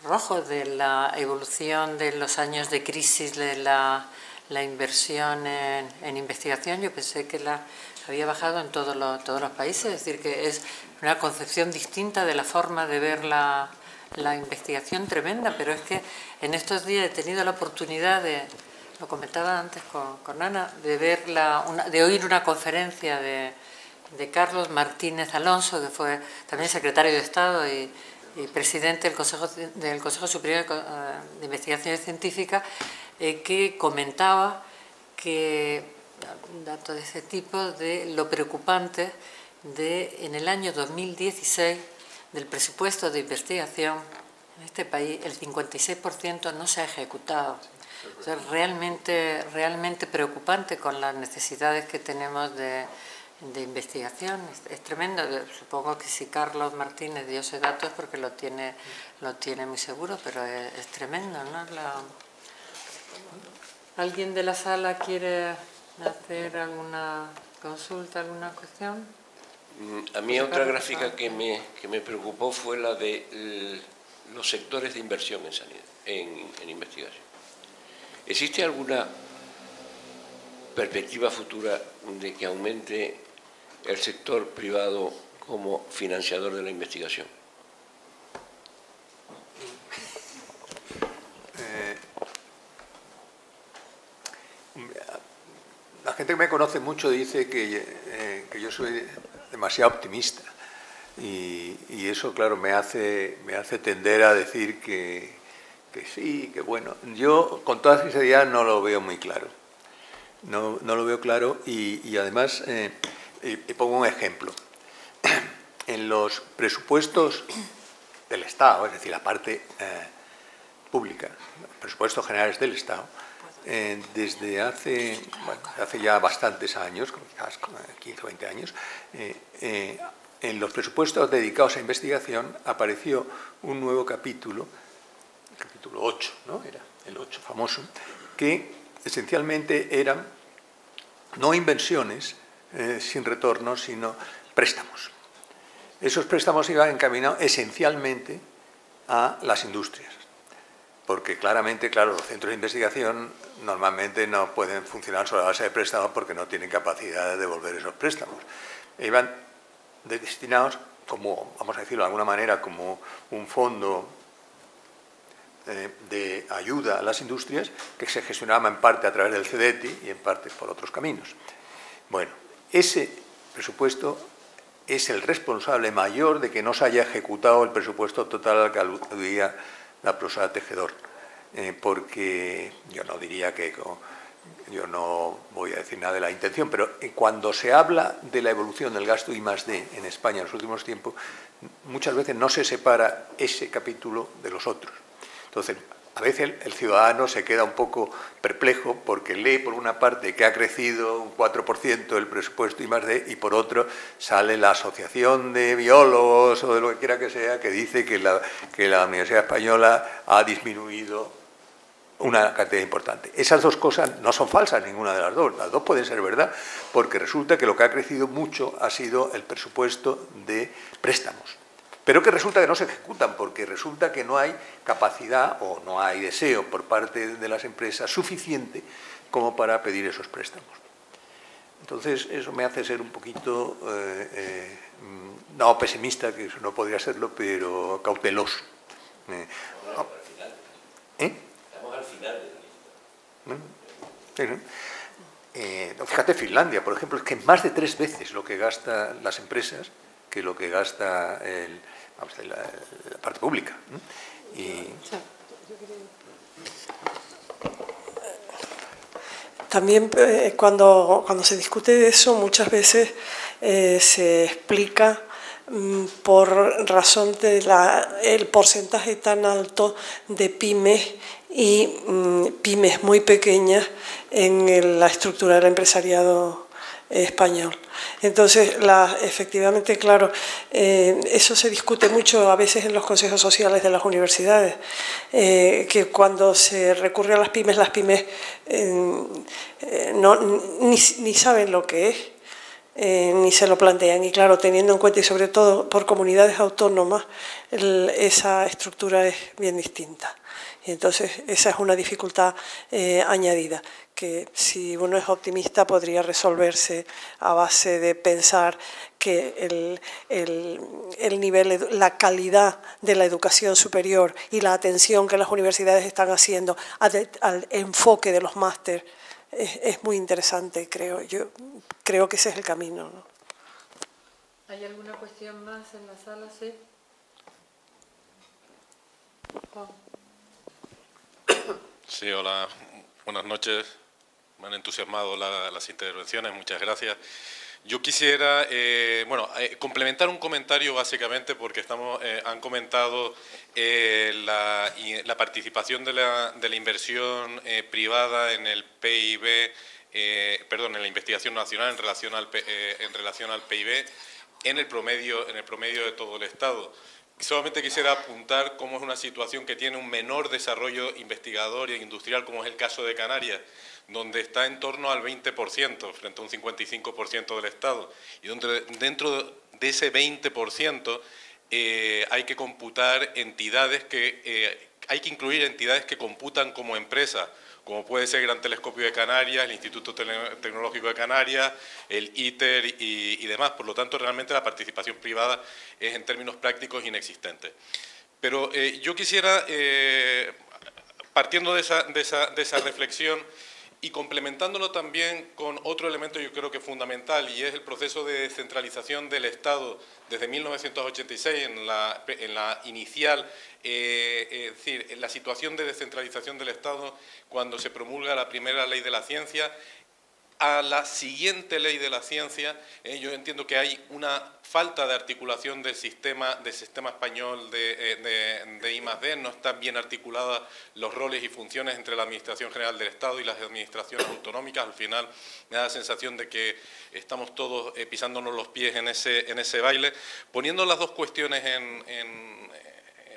Rojo de la evolución de los años de crisis de la inversión en investigación. Yo pensé que la había bajado en todos los países, es decir, que es una concepción distinta de la forma de ver la investigación tremenda, pero es que en estos días he tenido la oportunidad de, lo comentaba antes con Ana, de oír una conferencia de Carlos Martínez Alonso, que fue también secretario de Estado y presidente del Consejo Superior de Investigaciones Científicas, que comentaba que, un dato de ese tipo, de lo preocupante en el año 2016, del presupuesto de investigación en este país, el 56% no se ha ejecutado. O sea, realmente preocupante con las necesidades que tenemos de investigación. Es tremendo. Supongo que si Carlos Martínez dio ese dato es porque lo tiene muy seguro, pero es tremendo, ¿no? ¿Alguien de la sala quiere hacer alguna consulta, alguna cuestión? A mí otra gráfica que me preocupó fue la de los sectores de inversión en sanidad, en investigación. ¿Existe alguna perspectiva futura de que aumente el sector privado como financiador de la investigación? La gente que me conoce mucho dice que yo soy demasiado optimista y eso, claro, me hace tender a decir que sí, que bueno. Yo, con toda sinceridad, no lo veo muy claro. No lo veo claro y además, y pongo un ejemplo. En los presupuestos del Estado, es decir, la parte pública, los presupuestos generales del Estado, desde hace ya bastantes años, quizás 15 o 20 años, en los presupuestos dedicados a investigación apareció un nuevo capítulo, el capítulo 8, ¿no? Era el 8 famoso, que esencialmente eran no inversiones sin retorno, sino préstamos. Esos préstamos iban encaminados esencialmente a las industrias, porque claramente, claro, los centros de investigación normalmente no pueden funcionar sobre la base de préstamos porque no tienen capacidad de devolver esos préstamos. Iban destinados, como, vamos a decirlo de alguna manera, como un fondo de ayuda a las industrias que se gestionaba en parte a través del CDETI y en parte por otros caminos. Bueno, ese presupuesto es el responsable mayor de que no se haya ejecutado el presupuesto total al que aludía la profesora Tejedor, porque yo no diría que... Yo no voy a decir nada de la intención, pero cuando se habla de la evolución del gasto I+D en España en los últimos tiempos, muchas veces no se separa ese capítulo de los otros. Entonces, a veces el ciudadano se queda un poco perplejo porque lee por una parte que ha crecido un 4% el presupuesto I+D y por otro sale la Asociación de Biólogos o de lo que quiera que sea que dice que la Universidad Española ha disminuido una cantidad importante. Esas dos cosas no son falsas, ninguna de las dos pueden ser verdad, porque resulta que lo que ha crecido mucho ha sido el presupuesto de préstamos, pero que resulta que no se ejecutan, porque resulta que no hay capacidad o no hay deseo por parte de las empresas suficiente como para pedir esos préstamos. Entonces, eso me hace ser un poquito, no pesimista, que eso no podría serlo, pero cauteloso. Al final de la lista. Fíjate, Finlandia, por ejemplo, es que más de 3 veces lo que gastan las empresas que lo que gasta la parte pública. también cuando se discute de eso muchas veces se explica por razón del porcentaje tan alto de pymes y pymes muy pequeñas en la estructura del empresariado español. Entonces, efectivamente, claro, eso se discute mucho a veces en los consejos sociales de las universidades, que cuando se recurre a las pymes ni saben lo que es, ni se lo plantean. Y claro, teniendo en cuenta, y sobre todo por comunidades autónomas, esa estructura es bien distinta. Y entonces esa es una dificultad añadida, que si uno es optimista podría resolverse a base de pensar que el nivel, la calidad de la educación superior y la atención que las universidades están haciendo al enfoque de los másteres es muy interesante, creo. Yo creo que ese es el camino, ¿no? ¿Hay alguna cuestión más en la sala? Sí. Juan. Sí, hola, buenas noches. Me han entusiasmado las intervenciones, muchas gracias. Yo quisiera, complementar un comentario básicamente porque han comentado la participación de la inversión privada en el PIB, en la investigación nacional en relación al PIB en el promedio de todo el Estado. Solamente quisiera apuntar cómo es una situación que tiene un menor desarrollo investigador e industrial, como es el caso de Canarias, donde está en torno al 20% frente a un 55% del Estado. Y donde dentro de ese 20% hay que computar entidades hay que incluir entidades que computan como empresas, como puede ser el Gran Telescopio de Canarias, el Instituto Tecnológico de Canarias, el ITER y demás. Por lo tanto, realmente la participación privada es en términos prácticos inexistente. Pero yo quisiera, partiendo de esa reflexión y complementándolo también con otro elemento yo creo que es fundamental, y es el proceso de descentralización del Estado desde 1986, en la inicial, es decir, en la situación de descentralización del Estado cuando se promulga la primera ley de la ciencia, a la siguiente ley de la ciencia, yo entiendo que hay una falta de articulación del sistema español de I+D, no están bien articulados los roles y funciones entre la Administración General del Estado y las administraciones autonómicas. Al final me da la sensación de que estamos todos pisándonos los pies en ese baile. Poniendo las dos cuestiones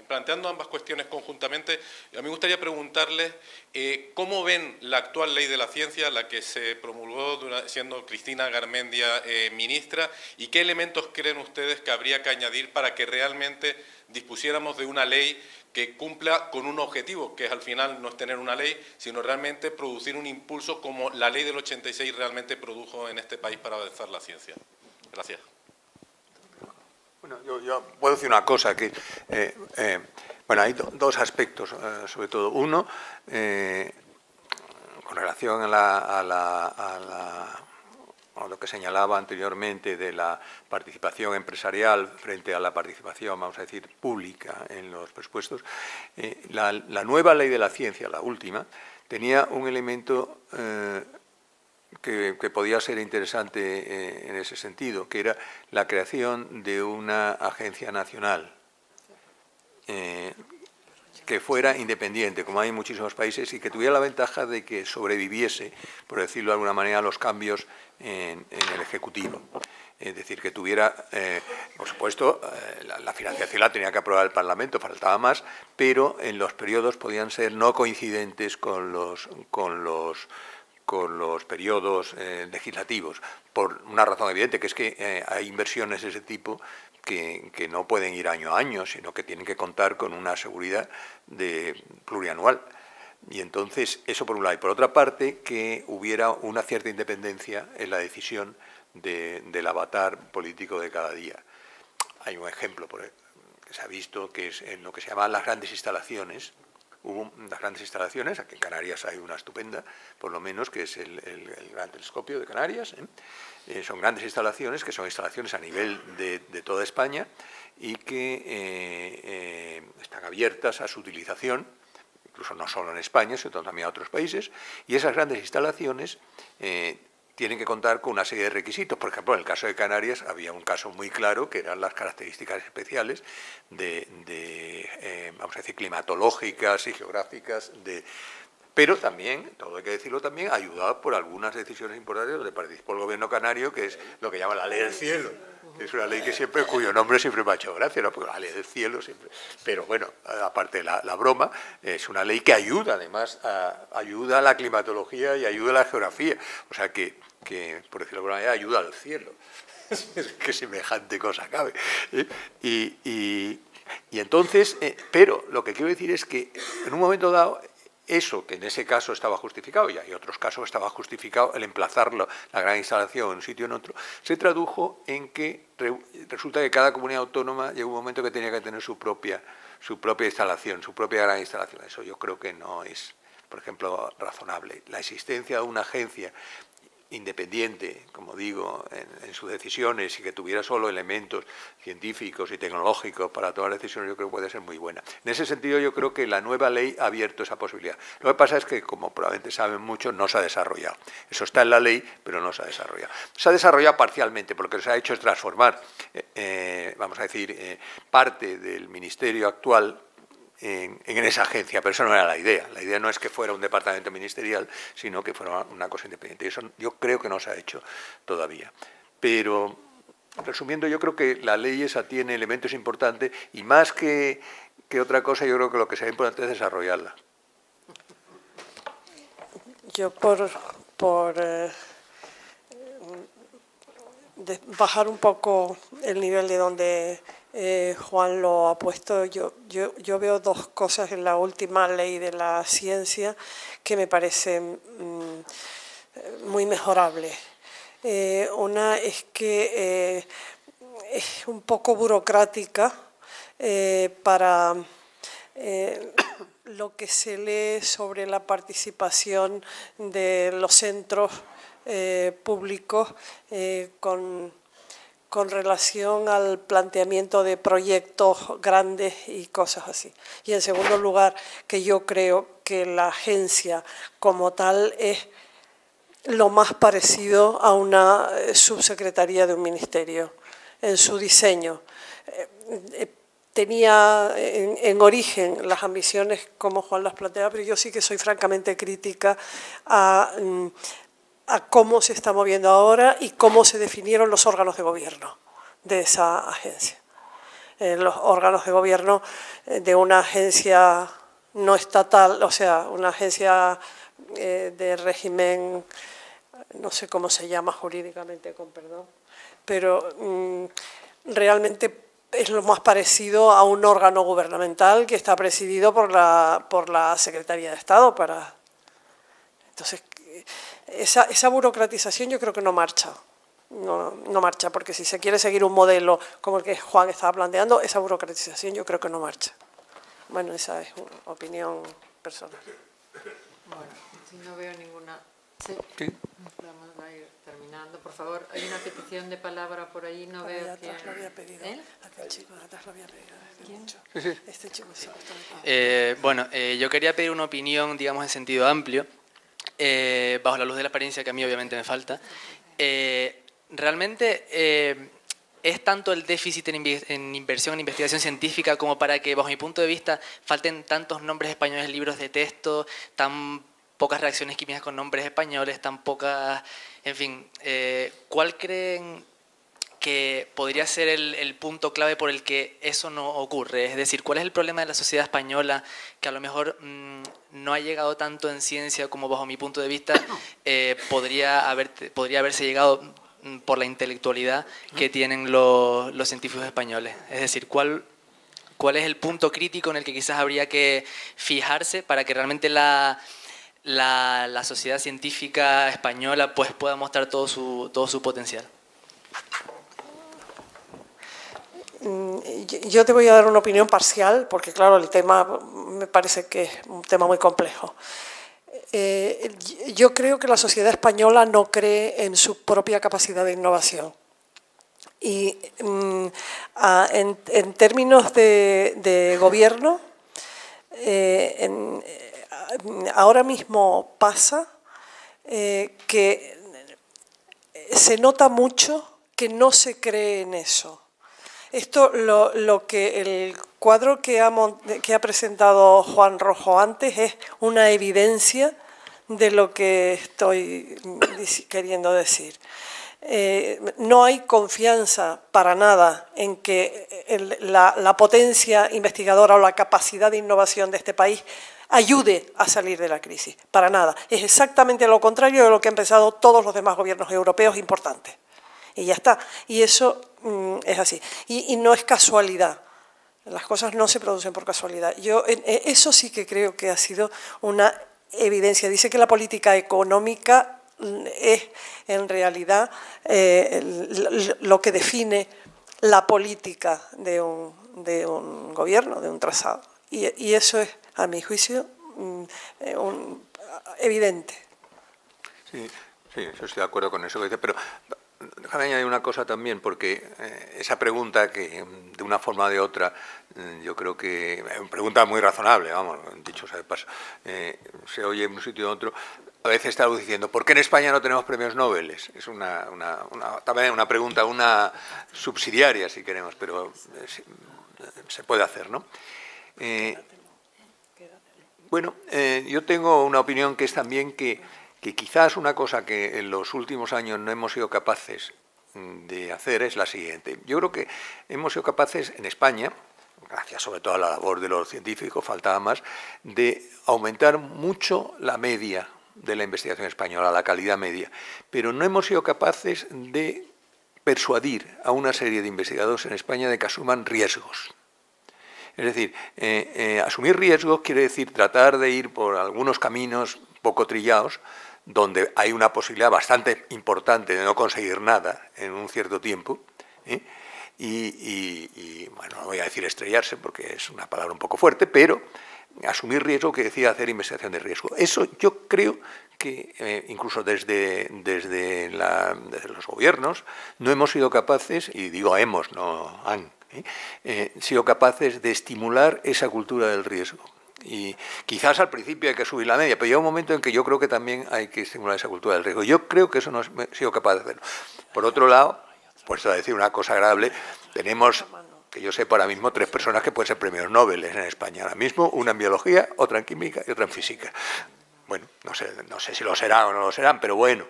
planteando ambas cuestiones conjuntamente, a mí me gustaría preguntarles cómo ven la actual ley de la ciencia, la que se promulgó siendo Cristina Garmendia ministra, y qué elementos creen ustedes que habría que añadir para que realmente dispusiéramos de una ley que cumpla con un objetivo, que es al final no es tener una ley, sino realmente producir un impulso como la ley del 86 realmente produjo en este país para avanzar la ciencia. Gracias. Bueno, yo puedo decir una cosa, que hay dos aspectos, sobre todo. Uno, con relación a lo que señalaba anteriormente de la participación empresarial frente a la participación, vamos a decir, pública en los presupuestos. La nueva ley de la ciencia, la última, tenía un elemento que podía ser interesante en ese sentido, que era la creación de una agencia nacional que fuera independiente, como hay en muchísimos países, y que tuviera la ventaja de que sobreviviese, por decirlo de alguna manera, a los cambios en el Ejecutivo. Es decir, que tuviera, por supuesto, la financiación la tenía que aprobar el Parlamento, faltaba más, pero en los periodos podían ser no coincidentes con los periodos legislativos, por una razón evidente, que es que hay inversiones de ese tipo que no pueden ir año a año, sino que tienen que contar con una seguridad plurianual. Y entonces, eso por un lado. Y por otra parte, que hubiera una cierta independencia en la decisión del avatar político de cada día. Hay un ejemplo que se ha visto, que es en lo que se llaman las grandes instalaciones. Hubo las grandes instalaciones, aquí en Canarias hay una estupenda, por lo menos, que es el Gran Telescopio de Canarias. Son grandes instalaciones, que son instalaciones a nivel de toda España y que están abiertas a su utilización incluso no solo en España, sino también a otros países, y esas grandes instalaciones tienen que contar con una serie de requisitos. Por ejemplo, en el caso de Canarias había un caso muy claro que eran las características especiales vamos a decir, climatológicas y geográficas pero también, todo hay que decirlo también, ayudado por algunas decisiones importantes donde participó el gobierno canario, que es lo que llama la ley del cielo. Es una ley cuyo nombre siempre me ha hecho gracia, ¿no? Porque la ley del cielo siempre. Pero bueno, aparte de la broma, es una ley que ayuda, además, ayuda a la climatología y ayuda a la geografía. O sea que por decirlo de alguna manera, ayuda al cielo. Que semejante cosa cabe. Y entonces, pero lo que quiero decir es que en un momento dado, eso que en ese caso estaba justificado, y hay otros casos que estaba justificado el emplazarlo, la gran instalación en un sitio o en otro, se tradujo en que resulta que cada comunidad autónoma llegó un momento que tenía que tener su propia instalación, su propia gran instalación. Eso yo creo que no es, por ejemplo, razonable. La existencia de una agencia independiente, como digo, en sus decisiones y que tuviera solo elementos científicos y tecnológicos para tomar decisiones, yo creo que puede ser muy buena. En ese sentido, yo creo que la nueva ley ha abierto esa posibilidad. Lo que pasa es que, como probablemente saben muchos, no se ha desarrollado. Eso está en la ley, pero no se ha desarrollado. Se ha desarrollado parcialmente, porque lo que se ha hecho es transformar, vamos a decir, parte del ministerio actual en esa agencia, pero eso no era la idea. La idea no es que fuera un departamento ministerial, sino que fuera una cosa independiente. Y eso yo creo que no se ha hecho todavía. Pero, resumiendo, yo creo que la ley esa tiene elementos importantes y más que otra cosa, yo creo que lo que será importante es desarrollarla. Yo por bajar un poco el nivel de donde Juan lo ha puesto, yo veo dos cosas en la última ley de la ciencia que me parecen muy mejorables. Una es que es un poco burocrática para lo que se lee sobre la participación de los centros públicos con relación al planteamiento de proyectos grandes y cosas así. Y en segundo lugar, que yo creo que la agencia como tal es lo más parecido a una subsecretaría de un ministerio en su diseño. Tenía en origen las ambiciones como Juan las plantea, pero yo sí que soy francamente crítica a cómo se está moviendo ahora y cómo se definieron los órganos de gobierno de esa agencia. Los órganos de gobierno de una agencia no estatal, o sea, una agencia de régimen, no sé cómo se llama jurídicamente, con perdón, pero realmente es lo más parecido a un órgano gubernamental que está presidido por la Secretaría de Estado. Entonces, esa burocratización yo creo que no marcha. No marcha, porque si se quiere seguir un modelo como el que Juan estaba planteando, esa burocratización yo creo que no marcha. Bueno, esa es una opinión personal. Bueno, si no veo ninguna... Sí. Vamos a ir terminando. Por favor, hay una petición de palabra por ahí, no veo quién... Lo había pedido. ¿Eh? Aquel chico de atrás lo había pedido. ¿Quién? Sí. Este chico sí. Bueno, yo quería pedir una opinión, digamos, en sentido amplio, bajo la luz de la experiencia que a mí obviamente me falta. Realmente es tanto el déficit en inversión en investigación científica como para que, bajo mi punto de vista, falten tantos nombres españoles en libros de texto, tan pocas reacciones químicas con nombres españoles, tan pocas... En fin, ¿cuál creen que podría ser el punto clave por el que eso no ocurre? Es decir, ¿cuál es el problema de la sociedad española que a lo mejor no ha llegado tanto en ciencia como, bajo mi punto de vista, podría haberse llegado por la intelectualidad que tienen los científicos españoles? Es decir, ¿cuál es el punto crítico en el que quizás habría que fijarse para que realmente la sociedad científica española pues pueda mostrar todo su potencial? Yo te voy a dar una opinión parcial, porque claro, el tema me parece que es un tema muy complejo. Yo creo que la sociedad española no cree en su propia capacidad de innovación. Y en términos de gobierno, ahora mismo pasa que se nota mucho que no se cree en eso. Esto, lo que el cuadro que ha presentado Juan Rojo antes es una evidencia de lo que estoy queriendo decir. No hay confianza para nada en que la potencia investigadora o la capacidad de innovación de este país ayude a salir de la crisis, para nada. Es exactamente lo contrario de lo que han pensado todos los demás gobiernos europeos importantes. Y ya está. Y eso es así. Y no es casualidad. Las cosas no se producen por casualidad. Yo eso sí que creo que ha sido una evidencia. Dice que la política económica es en realidad lo que define la política de un gobierno, de un trazado. Y eso es, a mi juicio, evidente. Sí, yo estoy de acuerdo con eso que dice, pero déjame añadir una cosa también, porque esa pregunta que de una forma o de otra, yo creo que es una pregunta muy razonable, vamos, dicho sea de paso, se oye en un sitio y en otro. A veces estamos diciendo, ¿por qué en España no tenemos premios Nobel? Es también una pregunta, una subsidiaria si queremos, pero se puede hacer, ¿no? Bueno, yo tengo una opinión que es también que quizás una cosa que en los últimos años no hemos sido capaces de hacer es la siguiente. Yo creo que hemos sido capaces en España, gracias sobre todo a la labor de los científicos, faltaba más, de aumentar mucho la media de la investigación española, la calidad media, pero no hemos sido capaces de persuadir a una serie de investigadores en España de que asuman riesgos. Es decir, asumir riesgos quiere decir tratar de ir por algunos caminos poco trillados, donde hay una posibilidad bastante importante de no conseguir nada en un cierto tiempo, y bueno, no voy a decir estrellarse porque es una palabra un poco fuerte, pero asumir riesgo quiere decir hacer investigación de riesgo. Eso yo creo que incluso desde los gobiernos no hemos sido capaces, y digo hemos, no han, sido capaces de estimular esa cultura del riesgo. Y quizás al principio hay que subir la media, pero llega un momento en que yo creo que también hay que estimular esa cultura del riesgo. Yo creo que eso no he sido capaz de hacerlo. Por otro lado, pues a decir una cosa agradable, tenemos, que yo sepa ahora mismo, 3 personas que pueden ser premios Nobel en España ahora mismo, una en biología, otra en química y otra en física. Bueno, no sé si lo serán o no lo serán, pero bueno,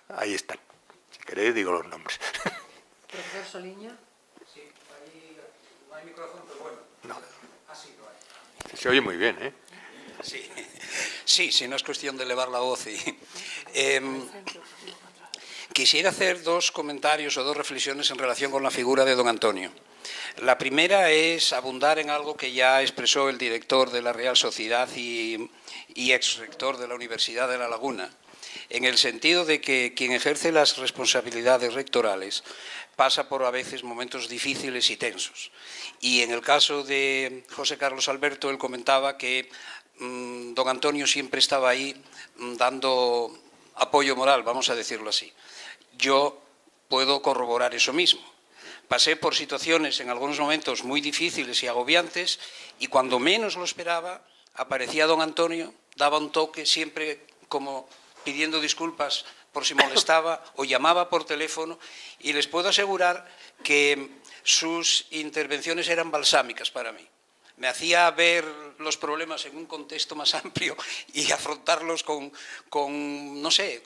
ahí están. Si queréis digo los nombres. ¿Profesor Soliño? Sí, ahí no hay micrófono, pero bueno. No. Así lo hay. Se oye muy bien, ¿eh? Sí, no es cuestión de elevar la voz. Quisiera hacer 2 comentarios o 2 reflexiones en relación con la figura de don Antonio. La primera es abundar en algo que ya expresó el director de la Real Sociedad y ex-rector de la Universidad de La Laguna, en el sentido de que quien ejerce las responsabilidades rectorales pasa por a veces momentos difíciles y tensos. Y en el caso de José Carlos Alberto, él comentaba que don Antonio siempre estaba ahí dando apoyo moral, vamos a decirlo así. Yo puedo corroborar eso mismo. Pasé por situaciones en algunos momentos muy difíciles y agobiantes y cuando menos lo esperaba aparecía don Antonio, daba un toque siempre como pidiendo disculpas por si molestaba o llamaba por teléfono y les puedo asegurar que sus intervenciones eran balsámicas para mí. Me hacía ver los problemas en un contexto más amplio y afrontarlos con no sé,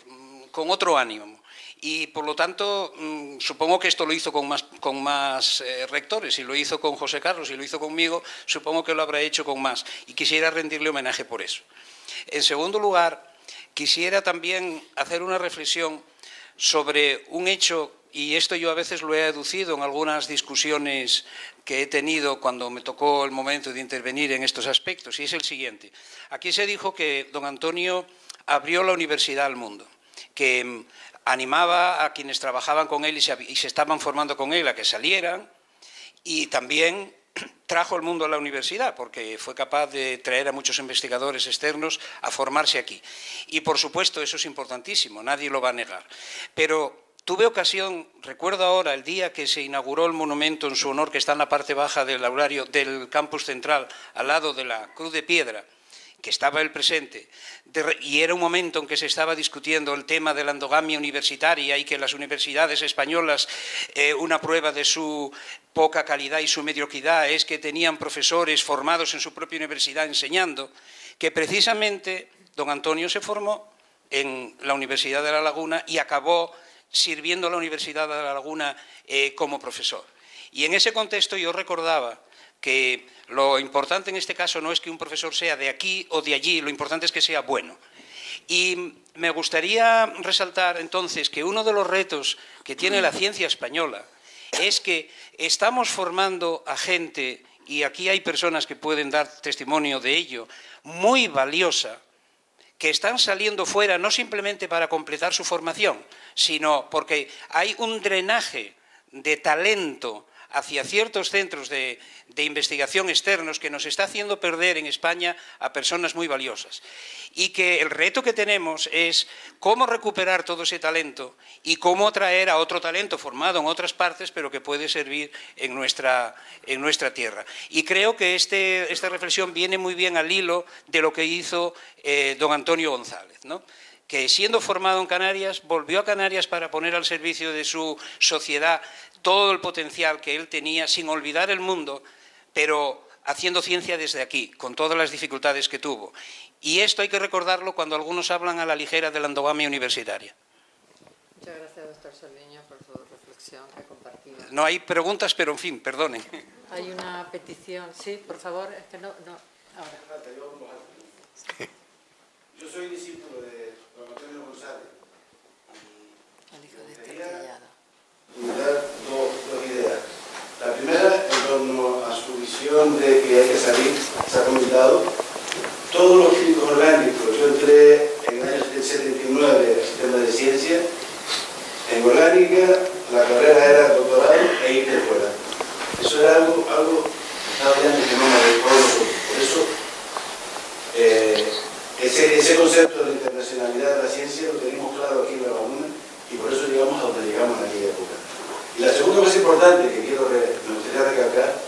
con otro ánimo. Y por lo tanto, supongo que esto lo hizo con más rectores, y lo hizo con José Carlos y lo hizo conmigo, supongo que lo habrá hecho con más. Y quisiera rendirle homenaje por eso. En segundo lugar, quisiera también hacer una reflexión sobre un hecho, y esto yo a veces lo he deducido en algunas discusiones que he tenido cuando me tocó el momento de intervenir en estos aspectos, y es el siguiente. Aquí se dijo que don Antonio abrió la universidad al mundo, que animaba a quienes trabajaban con él y se estaban formando con él a que salieran, y también trajo el mundo a la universidad porque fue capaz de traer a muchos investigadores externos a formarse aquí. Y por supuesto eso es importantísimo, nadie lo va a negar. Pero tuve ocasión, recuerdo ahora el día que se inauguró el monumento en su honor que está en la parte baja del aulario del campus central, al lado de la Cruz de Piedra, que estaba él presente, y era un momento en que se estaba discutiendo el tema de la endogamia universitaria y que las universidades españolas, una prueba de su poca calidad y su mediocridad es que tenían profesores formados en su propia universidad enseñando, que precisamente don Antonio se formó en la Universidad de La Laguna y acabó sirviendo a la Universidad de La Laguna como profesor. Y en ese contexto yo recordaba que lo importante en este caso no es que un profesor sea de aquí o de allí, lo importante es que sea bueno. Y me gustaría resaltar entonces que uno de los retos que tiene la ciencia española es que estamos formando a gente, y aquí hay personas que pueden dar testimonio de ello, muy valiosa, que están saliendo fuera no simplemente para completar su formación, sino porque hay un drenaje de talento hacia ciertos centros de investigación externos que nos está haciendo perder en España a personas muy valiosas. Y que el reto que tenemos es cómo recuperar todo ese talento y cómo atraer a otro talento formado en otras partes, pero que puede servir en nuestra tierra. Y creo que esta reflexión viene muy bien al hilo de lo que hizo don Antonio González, ¿no? Que siendo formado en Canarias, volvió a Canarias para poner al servicio de su sociedad todo el potencial que él tenía, sin olvidar el mundo, pero haciendo ciencia desde aquí, con todas las dificultades que tuvo. Y esto hay que recordarlo cuando algunos hablan a la ligera de la endogamia universitaria. Muchas gracias, doctor Salviño, por su reflexión que ha compartido. No hay preguntas, pero en fin, perdonen. Hay una petición. Sí, por favor, es que no ahora. Yo soy discípulo de don Antonio González. El hijo de Estrellado. Dar dos ideas. La primera, en torno a su visión de que hay que salir, se ha comentado, todos los químicos orgánicos, yo entré en el año 79 al sistema de ciencia, en orgánica la carrera era doctorado e irte fuera. Eso era algo que estaba ya en el genoma de todos nosotros. Por eso, ese concepto de internacionalidad de la ciencia lo tenemos claro aquí en La Laguna y por eso llegamos a donde llegamos en aquella época. Y la segunda cosa importante que me gustaría recalcar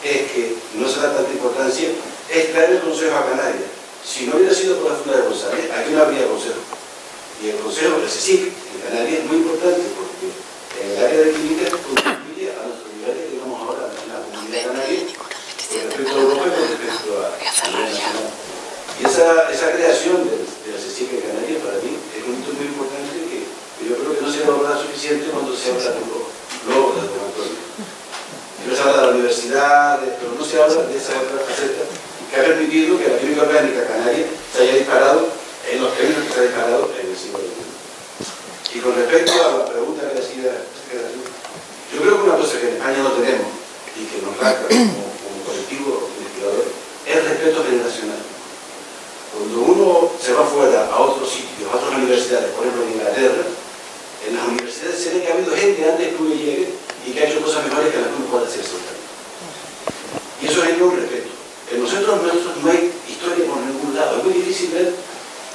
es que no se da tanta importancia, es traer el Consejo a Canarias. Si no hubiera sido por la Funda de González, aquí no habría Consejo. Y el Consejo, el CSIC, en Canarias es muy importante porque en el área de química contribuye a nuestro nivel que tenemos ahora en la comunidad canaria con respecto a Europa y con respecto a nivel nacional. Y esa creación del CSIC en Canarias para mí es un hito muy importante que yo creo que no se valora suficiente cuando se habla de los logros de don Antonio. Siempre se habla de la universidad, pero no se habla de esa otra faceta que ha permitido que la química orgánica canaria se haya disparado en los términos que se ha disparado en el siglo XX. Y con respecto a la pregunta que hacía, yo creo que una cosa que en España no tenemos y que nos marca como colectivo investigador es el respeto generacional. Cuando uno se va fuera a otros sitios, a otras universidades, por ejemplo en Inglaterra, en las universidades se ve que ha habido gente antes que uno llegue y que ha hecho cosas mejores que las que uno puede hacer solamente. Y eso genera un respeto. En nosotros no hay historia por ningún lado. Es muy difícil ver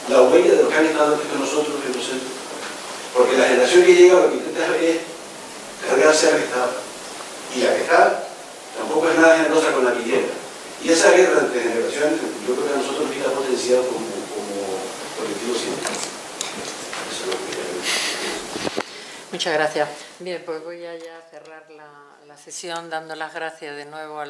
la huella de los que han estado antes que nosotros en los centros. Porque la generación que llega lo que intenta es cargarse a la que estaba. Y la que está tampoco es nada generosa con la que llega. Y esa guerra entre generaciones, yo creo que a nosotros nos quita potencial como colectivo científico. Eso es lo que quería decir. Muchas gracias. Bien, pues voy a ya cerrar la sesión dando las gracias de nuevo a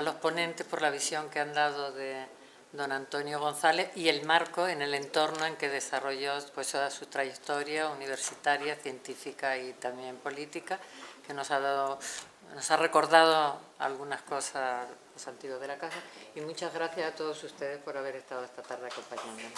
los ponentes por la visión que han dado de don Antonio González y el marco en el entorno en que desarrolló pues, toda su trayectoria universitaria, científica y también política, que nos ha recordado algunas cosas los antiguos de la casa. Y muchas gracias a todos ustedes por haber estado esta tarde acompañándonos.